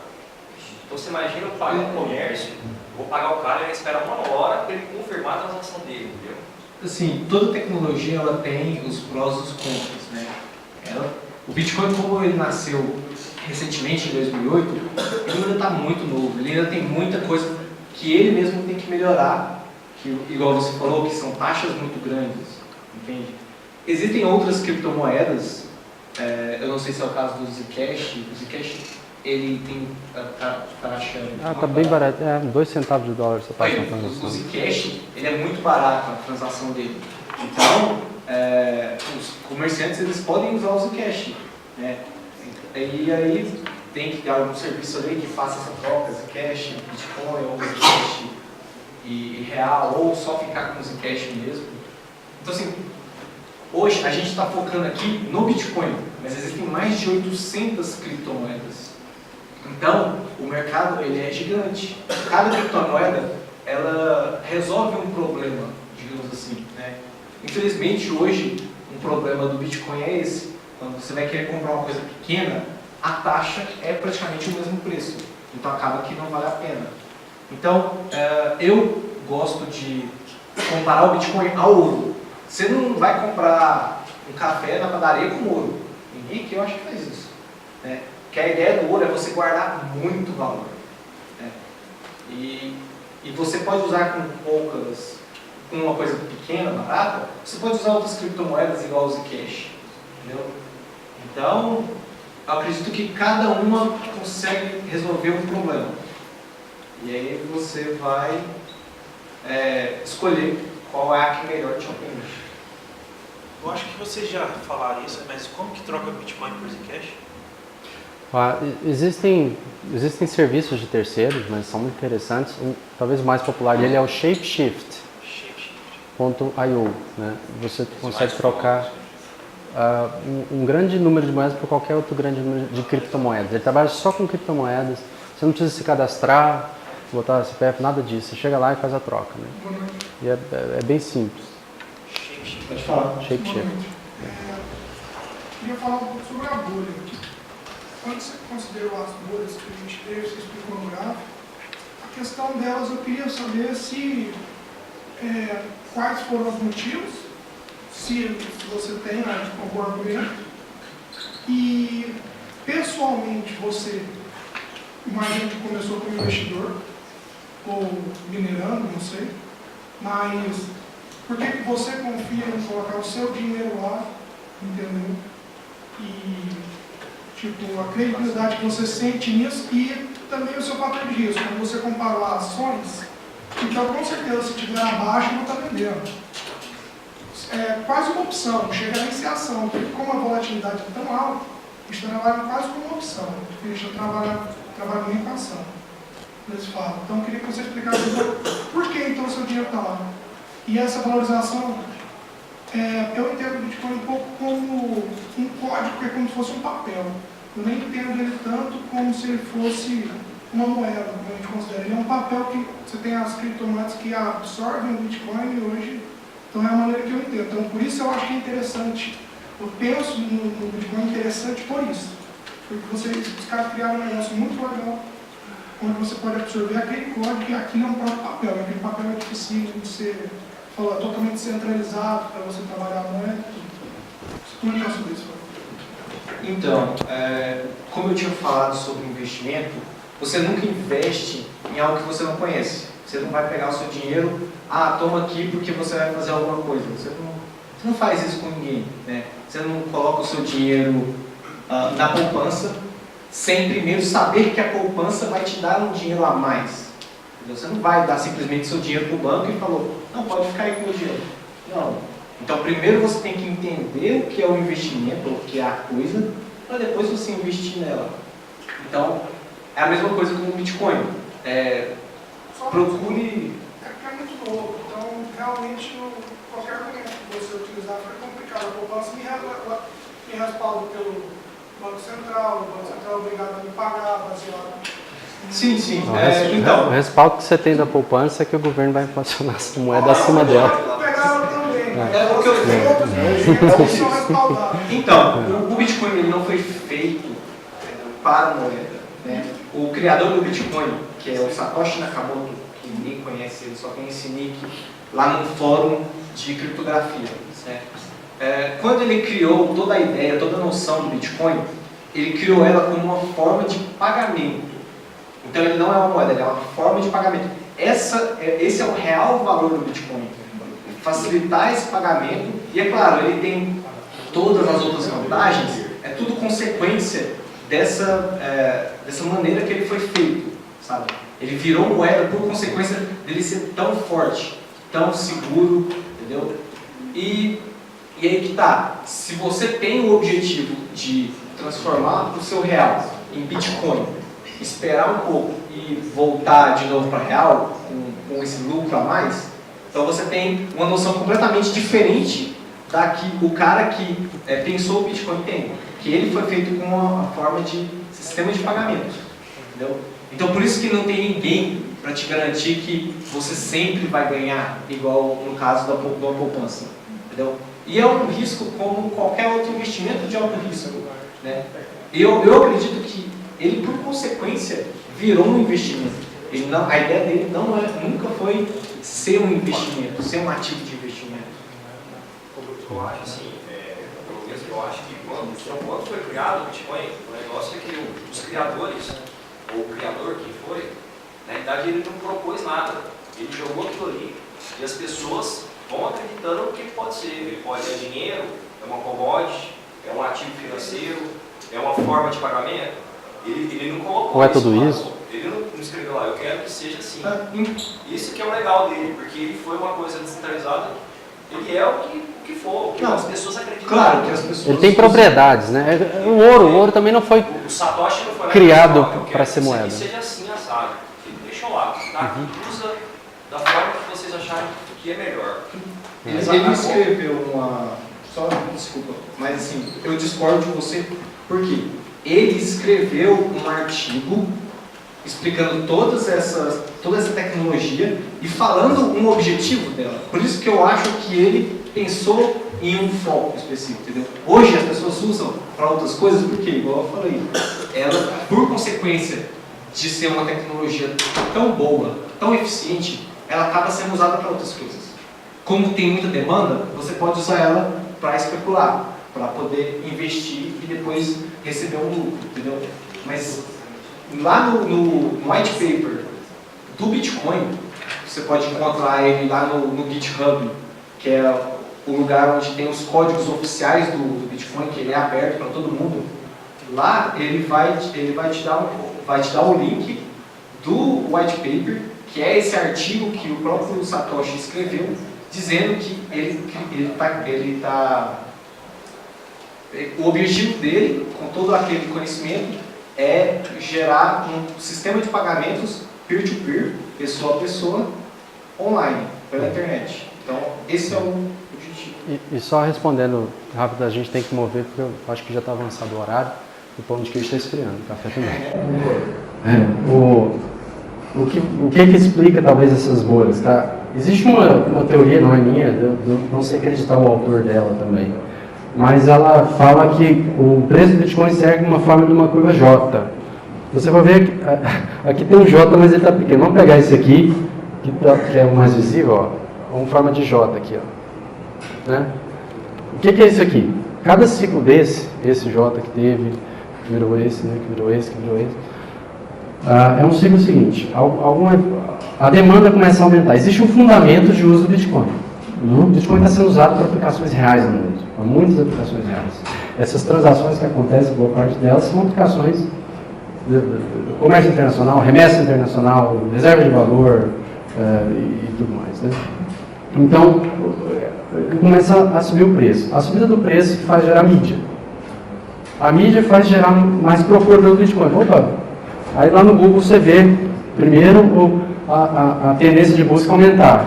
Então você imagina eu pagar um comércio, vou pagar o cara e ele espera 1 hora para ele confirmar a transação dele, entendeu? Assim, toda tecnologia ela tem os prós e os contras, né? O Bitcoin, como ele nasceu recentemente, em 2008, ele ainda está muito novo, ele ainda tem muita coisa que ele mesmo tem que melhorar, que, igual você falou, que são taxas muito grandes, entende? Existem outras criptomoedas, eu não sei se é o caso do Zcash. O Zcash, ele tem taxa... Tá bem barato, $2 centavos você passa na transação. O Zcash, ele é muito barato a transação dele. Então, os comerciantes eles podem usar o Zcash, né? E aí tem que dar algum serviço ali que faça essa troca, Zcash, Bitcoin, ou Zcash e real, ou só ficar com o Zcash mesmo. Então assim, hoje a gente está focando aqui no Bitcoin, mas existem mais de 800 criptomoedas. Então, o mercado ele é gigante. Cada criptomoeda, ela resolve um problema, digamos assim, né? Infelizmente, hoje, um problema do Bitcoin é esse. Quando você vai querer comprar uma coisa pequena, a taxa é praticamente o mesmo preço. Então, acaba que não vale a pena. Então, eu gosto de comparar o Bitcoin ao ouro. Você não vai comprar um café na padaria com ouro. Ninguém que eu acho que faz isso, né? Porque a ideia do ouro é você guardar muito valor, né? E você pode usar com uma coisa pequena, barata, você pode usar outras criptomoedas igual o Zcash, entendeu? Então, eu acredito que cada uma consegue resolver um problema. E aí você vai escolher qual é a que melhor te atende. Eu acho que vocês já falaram isso, mas como que troca Bitcoin por Zcash? Existem serviços de terceiros, mas são muito interessantes. Talvez o mais popular dele é o Shapeshift. .io, né? Você consegue trocar um grande número de moedas por qualquer outro grande número de criptomoedas. Ele trabalha só com criptomoedas, você não precisa se cadastrar, botar CPF, nada disso. Você chega lá e faz a troca, né? E é bem simples. Pode falar. Shapeshift. Queria falar um pouco sobre a bolha. Quando você considerou as bolhas que a gente teve, você explicou no gráfico, a questão delas eu queria saber se quais foram os motivos, se você tem algum argumento, e pessoalmente você, imagino que começou como investidor, ou minerando, não sei, mas por que você confia em colocar o seu dinheiro lá, entendeu? E, tipo, a credibilidade que você sente nisso e também o seu fator de risco. Quando você comparou ações, Então, com certeza, se tiver abaixo, não está vendendo. É quase uma opção, chega na iniciação, porque como a volatilidade é tão alta, a gente trabalha quase como uma opção, porque a gente trabalha com equação. Eles falam. Então, eu queria que você explicasse por que então o seu dinheiro está lá. E essa valorização, eu entendo o Bitcoin um pouco como um código, que é como se fosse um papel. Eu nem entendo ele tanto como se ele fosse uma moeda, como a gente considera. Ele é um papel que você tem as criptomoedas que absorvem o Bitcoin e hoje, então é a maneira que eu entendo. Então, por isso eu acho que é interessante. Eu penso no Bitcoin interessante por isso. Porque os caras criaram um negócio muito legal, onde você pode absorver aquele código e aquilo é um próprio papel. Aquele papel é difícil de ser totalmente centralizado para você trabalhar a moeda. Explica sobre isso. Então, como eu tinha falado sobre investimento, você nunca investe em algo que você não conhece. Você não vai pegar o seu dinheiro, toma aqui porque você vai fazer alguma coisa. Você não faz isso com ninguém, né? Você não coloca o seu dinheiro na poupança sem primeiro saber que a poupança vai te dar um dinheiro a mais. Entendeu? Você não vai dar simplesmente seu dinheiro para o banco e falou, não, pode ficar aí com o dinheiro. Não. Então, primeiro você tem que entender o que é o investimento, o que é a coisa, para depois você investir nela. Então, é a mesma coisa com o Bitcoin. Procure... É muito novo, então realmente qualquer argumento que você utilizar foi complicado. A poupança me respalda pelo Banco Central, o Banco Central é obrigado a me pagar, baseado... Sim. Então, o respaldo que você tem da poupança é que o governo vai inflacionar essa moeda acima dela. Então, o Bitcoin ele não foi feito para moeda, né? O criador do Bitcoin, que é o Satoshi Nakamoto, que ninguém conhece, ele só tem esse nick lá no fórum de criptografia, certo? Quando ele criou toda a ideia, toda a noção do Bitcoin, ele criou ela como uma forma de pagamento. Então ele não é uma moeda, ele é uma forma de pagamento. Esse é o real valor do Bitcoin. Facilitar esse pagamento, e é claro, ele tem todas as outras vantagens, é tudo consequência dessa maneira que ele foi feito, sabe? Ele virou moeda por consequência dele ser tão forte, tão seguro, entendeu? E aí que tá, se você tem o objetivo de transformar o seu real em Bitcoin, esperar um pouco e voltar de novo para real, com esse lucro a mais, então você tem uma noção completamente diferente da que o cara que pensou o Bitcoin tem. Que ele foi feito com uma forma de sistema de pagamento. Entendeu? Então por isso que não tem ninguém para te garantir que você sempre vai ganhar, igual no caso da poupança. Entendeu? E é um risco como qualquer outro investimento de alto risco. Né? Eu acredito que ele, por consequência, virou um investimento. A ideia dele nunca foi ser um investimento, ser um ativo de investimento. Eu acho assim, pelo menos eu acho que quando foi criado o Bitcoin, o negócio é que os criadores, ou o criador que foi, na verdade ele não propôs nada. Ele jogou aquilo ali e as pessoas vão acreditando que pode ser. Ele pode ser dinheiro, é uma commodity, é um ativo financeiro, é uma forma de pagamento. Ele não colocou. Ou é tudo isso? Ele não escreveu lá, eu quero que seja assim. Isso que é o legal dele, porque ele foi uma coisa descentralizada, ele é o que for, o que as pessoas acreditam. Claro que as pessoas... Ele tem propriedades, né? O ouro também não foi Satoshi não foi criado para ser moeda. Que seja assim, assado. Ele deixou lá, tá? Usa da forma que vocês acharem que é melhor. Ele escreveu uma... Só desculpa, mas assim, eu discordo de você, por quê? Ele escreveu um artigo explicando toda essa tecnologia e falando um objetivo dela. Por isso que eu acho que ele pensou em um foco específico, entendeu? Hoje as pessoas usam para outras coisas, porque, igual eu falei, ela, por consequência de ser uma tecnologia tão boa, tão eficiente, ela acaba sendo usada para outras coisas. Como tem muita demanda, você pode usar ela para especular, para poder investir e depois receber um lucro, entendeu? Mas lá no white paper do Bitcoin, você pode encontrar ele lá no GitHub, que é o lugar onde tem os códigos oficiais do Bitcoin, que ele é aberto para todo mundo. Lá ele vai te dar o link do white paper, que é esse artigo que o próprio Satoshi escreveu, dizendo que o objetivo dele, com todo aquele conhecimento, é gerar um sistema de pagamentos peer-to-peer, pessoa a pessoa, online, pela internet. Então, esse é o objetivo. E só respondendo rápido, a gente tem que mover, porque eu acho que já está avançado o horário, o pão de queijo está esfriando, o café também. O que explica talvez essas bolhas? Tá? Existe uma teoria, não é minha, eu não sei acreditar o autor dela também, mas ela fala que o preço do Bitcoin segue uma forma de uma curva J. Você vai ver que aqui tem um J, mas ele está pequeno. Vamos pegar esse aqui, que é o mais visível, ó, uma forma de J aqui. Ó, né? O que é isso aqui? Cada ciclo desse, esse J que teve, que virou esse, né, que virou esse, que virou esse, é um ciclo seguinte, a demanda começa a aumentar. Existe um fundamento de uso do Bitcoin. O Bitcoin está sendo usado para aplicações reais no mundo, para muitas aplicações reais. Essas transações que acontecem, boa parte delas, são aplicações do comércio internacional, remessa internacional, reserva de valor e tudo mais. Né? Então, começa a subir o preço. A subida do preço faz gerar mídia. A mídia faz gerar mais procura do Bitcoin. Opa! Aí lá no Google você vê, primeiro, a tendência de busca aumentar.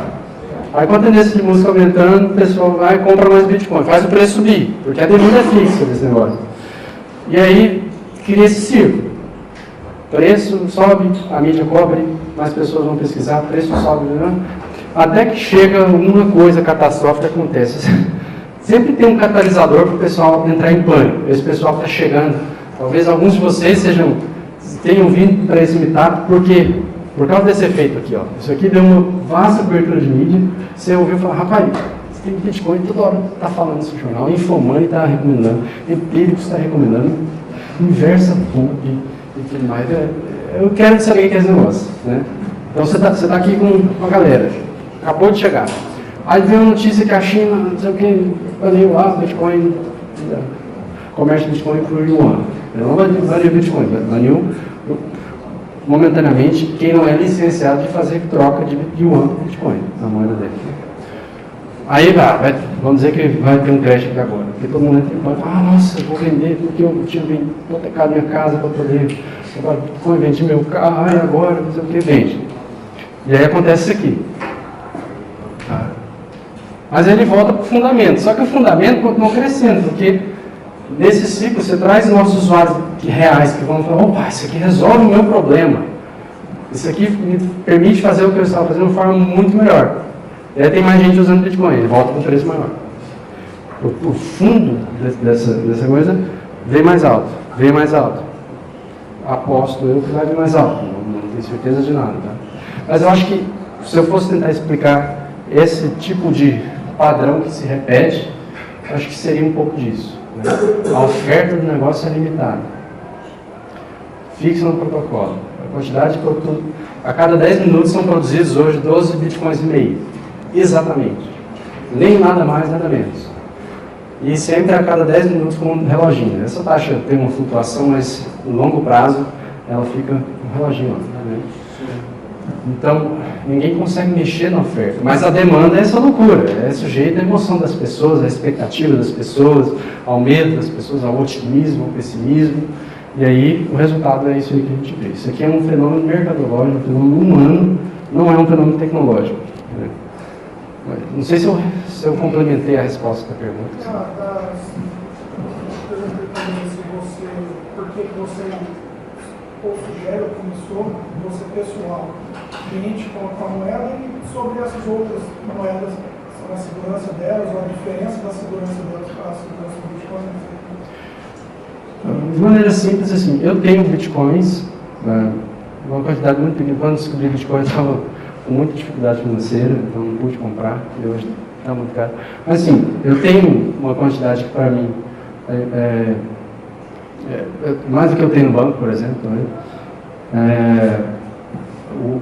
Aí com a tendência de busca aumentando, o pessoal vai e compra mais Bitcoin, faz o preço subir, porque a demanda é fixa desse negócio. E aí cria esse círculo. Preço sobe, a mídia cobre, mais pessoas vão pesquisar, preço sobe, né? Até que chega alguma coisa catastrófica que acontece. Sempre tem um catalisador para o pessoal entrar em pânico. Esse pessoal está chegando. Talvez alguns de vocês tenham vindo para esse meetup, porque por causa desse efeito aqui, ó. Isso aqui deu uma vasta cobertura de mídia. Você ouviu falar, rapaz, você tem Bitcoin, toda hora está falando nesse jornal, Infomani está recomendando, Empíricos está recomendando, Inversa Pump e tudo mais. Eu quero saber o que é esse negócio, né? Então você tá aqui com a galera, acabou de chegar. Aí vem uma notícia que a China, não sei o que, baniu lá, Bitcoin, comércio de Bitcoin por Yuan. Não baniu Bitcoin, baniu momentaneamente quem não é licenciado de fazer troca de Yuan por Bitcoin, na moeda dele. Aí vamos dizer que vai ter um crash aqui agora, porque todo mundo entra em pânico, nossa, eu vou vender porque eu tinha hipotecado minha casa para poder, agora Bitcoin, vendi meu carro, agora, não sei o que, vende. E aí acontece isso aqui. Mas ele volta para o fundamento, só que o fundamento continua crescendo, porque nesse ciclo você traz nossos usuários reais que vão falar, opa, isso aqui resolve o meu problema. Isso aqui me permite fazer o que eu estava fazendo de uma forma muito melhor. E aí tem mais gente usando Bitcoin, ele volta com um preço maior. O fundo dessa coisa vem mais alto, vem mais alto. Aposto eu que vai vir mais alto, não tenho certeza de nada. Tá? Mas eu acho que se eu fosse tentar explicar esse tipo de padrão que se repete, acho que seria um pouco disso. Né? A oferta do negócio é limitada. Fixa no protocolo. A quantidade de produto, a cada 10 minutos são produzidos hoje 12 bitcoins e meio. Exatamente. Nem nada mais, nada menos. E sempre a cada 10 minutos com um reloginho. Essa taxa tem uma flutuação, mas no longo prazo ela fica um reloginho lá. Né? Então, ninguém consegue mexer na oferta. Mas a demanda é essa loucura. É sujeito à emoção das pessoas, à expectativa das pessoas, ao medo das pessoas, ao otimismo, ao pessimismo. E aí, o resultado é isso aí que a gente vê. Isso aqui é um fenômeno mercadológico, um fenômeno humano, não é um fenômeno tecnológico. Né? Não sei se eu complementei a resposta da pergunta. Por que você sugere ou começou, você pessoal, cliente com a moeda e sobre essas outras moedas, a segurança delas ou a diferença da segurança delas para a segurança do Bitcoin? De maneira simples, assim, eu tenho bitcoins, uma quantidade muito pequena. Quando descobri Bitcoin, eu estava com muita dificuldade financeira, então não pude comprar, e hoje está muito caro. Mas assim, eu tenho uma quantidade que para mim mais do que eu tenho no banco, por exemplo. Né?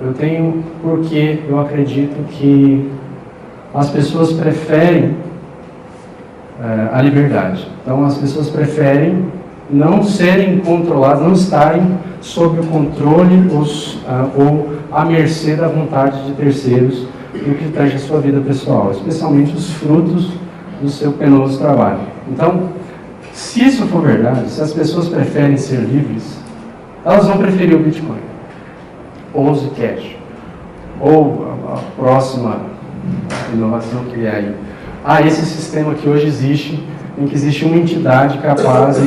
Eu tenho porque eu acredito que as pessoas preferem a liberdade. Então as pessoas preferem não serem controlados, não estarem sob o controle ou à mercê da vontade de terceiros no que tange a sua vida pessoal, especialmente os frutos do seu penoso trabalho. Então, se isso for verdade, se as pessoas preferem ser livres, elas vão preferir o Bitcoin, ou o Zcash, ou a próxima inovação que vier aí. Esse sistema que hoje existe, em que existe uma entidade capaz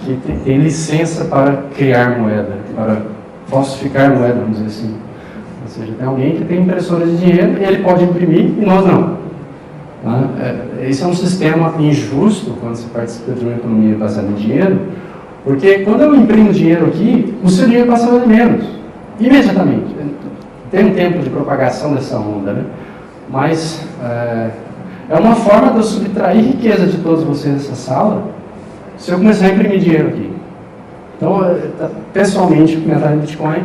que tem licença para criar moeda, para falsificar moeda, vamos dizer assim. Ou seja, tem alguém que tem impressora de dinheiro e ele pode imprimir e nós não. Esse é um sistema injusto quando você participa de uma economia baseada em dinheiro, porque quando eu imprimo dinheiro aqui, o seu dinheiro passa a valer menos, imediatamente. Tem um tempo de propagação dessa onda, né? Mas é uma forma de eu subtrair riqueza de todos vocês nessa sala se eu começar a imprimir dinheiro aqui. Então, pessoalmente, o comentário do Bitcoin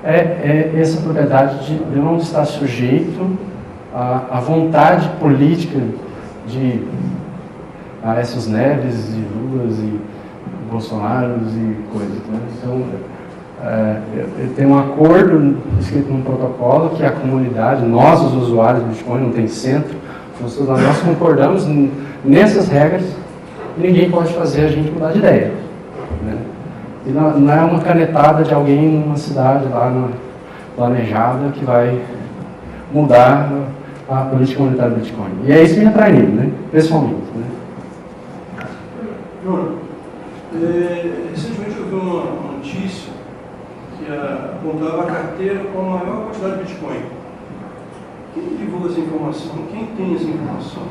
é essa propriedade de eu não estar sujeito à vontade política de Aécios Neves, de Lulas e Bolsonaros e coisas. Né? Então, eu tenho um acordo escrito num protocolo que a comunidade, nós os usuários do Bitcoin, não tem centro, nós concordamos nessas regras e ninguém pode fazer a gente mudar de ideia. Né? E não é uma canetada de alguém numa cidade lá planejada que vai mudar a política monetária do Bitcoin. E é isso que me atrai nele, né? Pessoalmente. Né? João, recentemente eu vi uma notícia que apontava a carteira com a maior quantidade de Bitcoin. Quem divulga essa informação? Quem tem essa informação?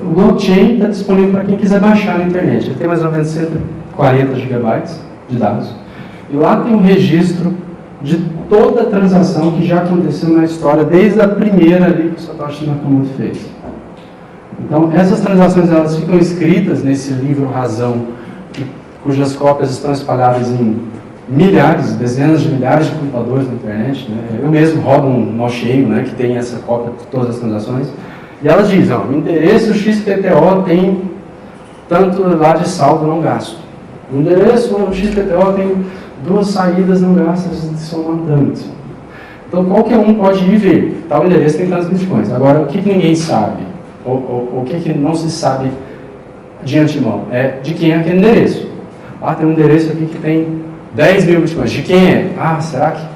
O blockchain está disponível para quem quiser baixar na internet. Ele tem mais ou menos 140 gigabytes de dados. E lá tem um registro de toda a transação que já aconteceu na história, desde a primeira ali que o Satoshi Nakamoto fez. Então, essas transações elas ficam escritas nesse livro Razão, cujas cópias estão espalhadas em milhares, dezenas de milhares de computadores na internet. Né? Eu mesmo rodo um nó cheio, né, que tem essa cópia de todas as transações. E elas dizem, o endereço XPTO tem tanto lá de saldo não gasto. O endereço XPTO tem 2 saídas não gastas de soma tanto. Então qualquer um pode ir ver, tal endereço tem tantos bitcoins. Agora, o que ninguém sabe, ou o que não se sabe de antemão, é de quem é aquele endereço. Tem um endereço aqui que tem 10 mil bitcoins. De quem é? Será que?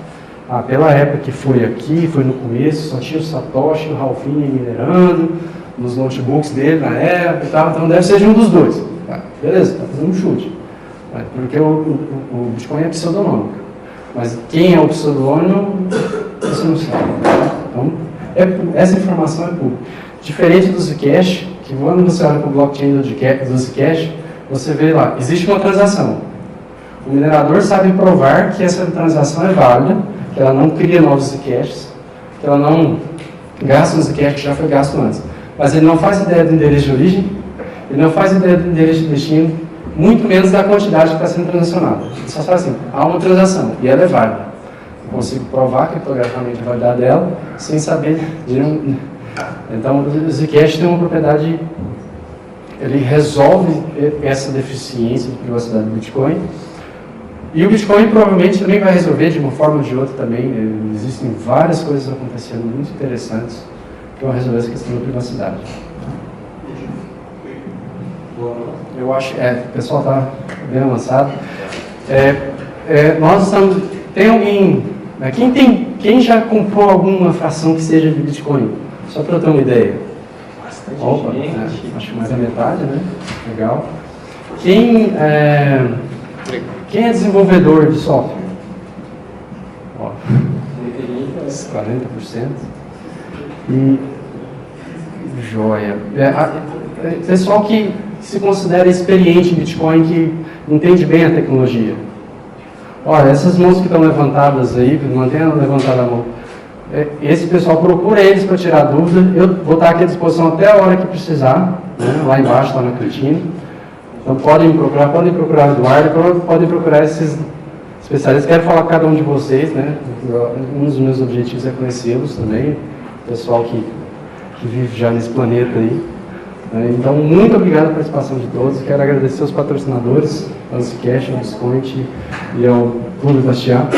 Pela época que foi aqui, foi no começo, só tinha o Satoshi, o Ralphinho minerando, nos notebooks dele na época e tal, então deve ser de um dos dois. Beleza, está fazendo um chute. Porque o Bitcoin é pseudonômico. Mas quem é o pseudônimo, você não sabe. Então, essa informação é pública. Diferente do Zcash, que quando você olha para o blockchain do Zcash, você vê lá, existe uma transação. O minerador sabe provar que essa transação é válida, que ela não cria novos Zcashs, que ela não gasta um Zcash que já foi gasto antes. Mas ele não faz ideia do endereço de origem, ele não faz ideia do endereço de destino, muito menos da quantidade que está sendo transacionada. Ele só fala assim, há uma transação, e ela é válida. Eu consigo provar criptograficamente a validade dela, sem saber de nenhum... Então, o Zcash tem uma propriedade, ele resolve essa deficiência de privacidade do Bitcoin, e o Bitcoin provavelmente também vai resolver de uma forma ou de outra também. Existem várias coisas acontecendo muito interessantes que vão resolver essa questão da privacidade. Eu acho, o pessoal está bem avançado. Nós estamos... Tem alguém... Quem já comprou alguma fração que seja de Bitcoin? Só para eu ter uma ideia. Opa, acho que mais da metade, né? Legal. Quem é desenvolvedor de software? 40%. E joia. Pessoal que se considera experiente em Bitcoin, que entende bem a tecnologia. Olha, essas mãos que estão levantadas aí, mantenham levantada a mão. Esse pessoal, procura eles para tirar dúvida. Eu vou estar aqui à disposição até a hora que precisar, né? Lá embaixo, lá na cantina. Então podem procurar o Eduardo, podem procurar esses especialistas. Quero falar com cada um de vocês, né? Um dos meus objetivos é conhecê-los também, o pessoal que vive já nesse planeta aí. Então, muito obrigado pela participação de todos. Quero agradecer aos patrocinadores, ao Zcash, ao Discount e ao Clube Bastiat,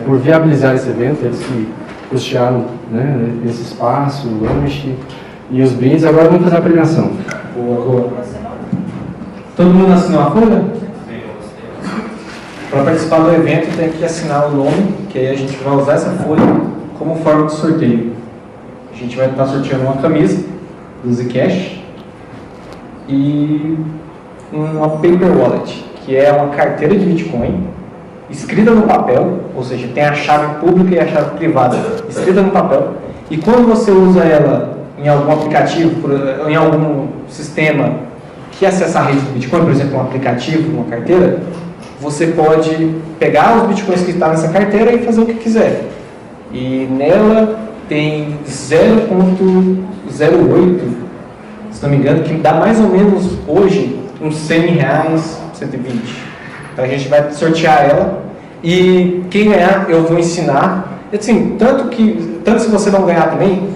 por viabilizar esse evento, eles que custearam, né, esse espaço, o lanche e os brindes. Agora vamos fazer a premiação. Boa. Todo mundo assinou a folha? Para participar do evento tem que assinar o nome, que aí a gente vai usar essa folha como forma de sorteio. A gente vai estar sorteando uma camisa do Zcash e uma paper wallet, que é uma carteira de Bitcoin escrita no papel, ou seja, tem a chave pública e a chave privada escrita no papel, e quando você usa ela em algum aplicativo, em algum sistema que acessa a rede do Bitcoin, por exemplo, um aplicativo, uma carteira, você pode pegar os Bitcoins que estão nessa carteira e fazer o que quiser. E nela tem 0,08, se não me engano, que dá mais ou menos hoje uns R$100, 120. Então a gente vai sortear ela e quem ganhar eu vou ensinar. Assim, tanto se você não ganhar também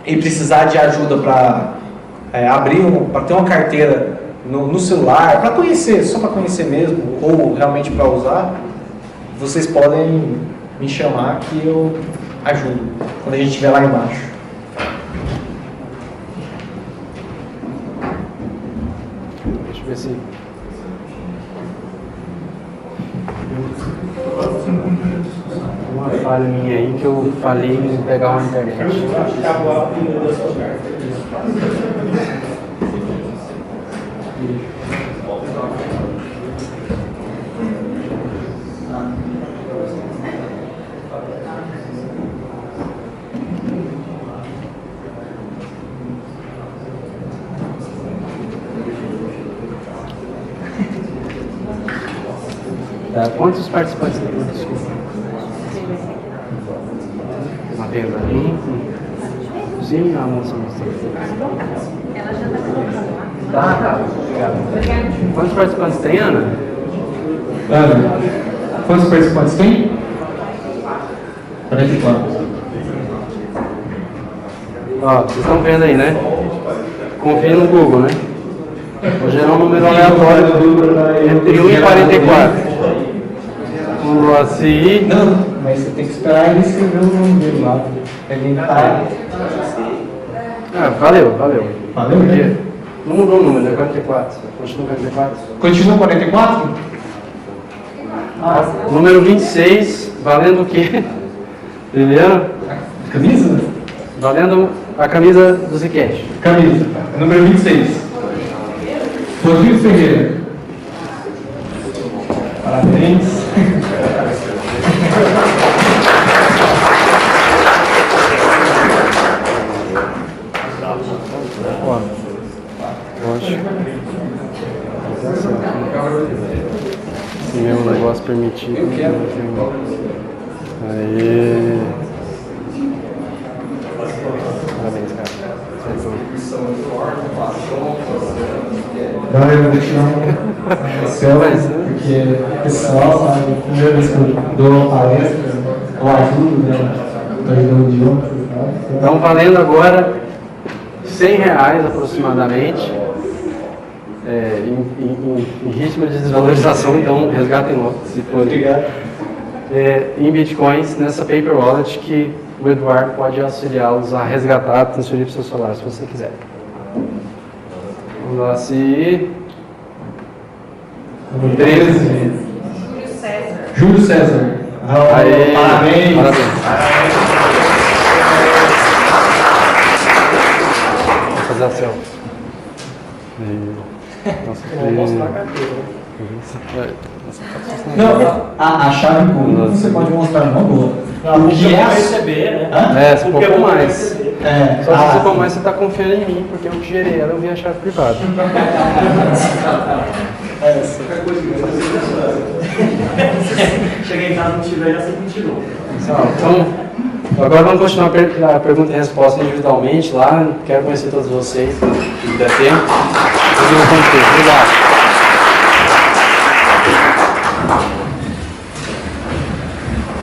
e precisar de ajuda para para ter uma carteira no celular, para conhecer, só para conhecer mesmo, ou realmente para usar, vocês podem me chamar que eu ajudo quando a gente estiver lá embaixo. Deixa eu ver se... Uma falha minha aí que eu falei em pegar uma internet. Eu acho que acabou a primeira das suas cartas. Tá, quantos participantes tem? Desculpa. Uma vez ali. Sim, a moça mostrou. Ela já está colocando lá. Tá, obrigado. Quantos participantes tem, Ana? Ana, quantos participantes tem? 44. Ó, vocês estão vendo aí, né? Confia no Google, né? Vou gerar um número aleatório entre 1 e 44. Vamos assim. Não, mas você tem que esperar ele escrever o nome dele lá. Ele tá... Valeu. Valeu, Porque né? não mudou o número, é 44. Continua 44? Continua 44? Número 26, valendo o quê? Entendeu? Camisa? Valendo a camisa do Zcash. Camisa, número 26. Rodrigo Ferreira. Parabéns. Esse mesmo negócio permitido. Eu quero. Aí. Parabéns, cara. Não, eu vou tirar uma selfie, porque o pessoal sabe, a primeira vez que eu dou uma palestra, eu ajudo, né? Estou ajudando de ontem. Estão valendo agora R$100 aproximadamente. Em ritmo de desvalorização, então resgatem logo, se for. Em bitcoins, nessa paper wallet que o Eduardo pode auxiliá-los a resgatar, transferir para o seu celular, se você quiser. Vamos lá, se... 13. Júlio César. Aê, parabéns. Vou fazer a selfie. Nossa, vou mostrar a carteira. Não, a chave pública você pode mostrar uma boa. O que é receber, né? Se for mais. Só se for mais, você está confiando em mim, porque eu que gerei ela, eu vi a chave privada. Cheguei em casa, não tiver essa, continua. Então, agora vamos continuar a pergunta e resposta individualmente lá. Quero conhecer todos vocês, se der tempo. Obrigado.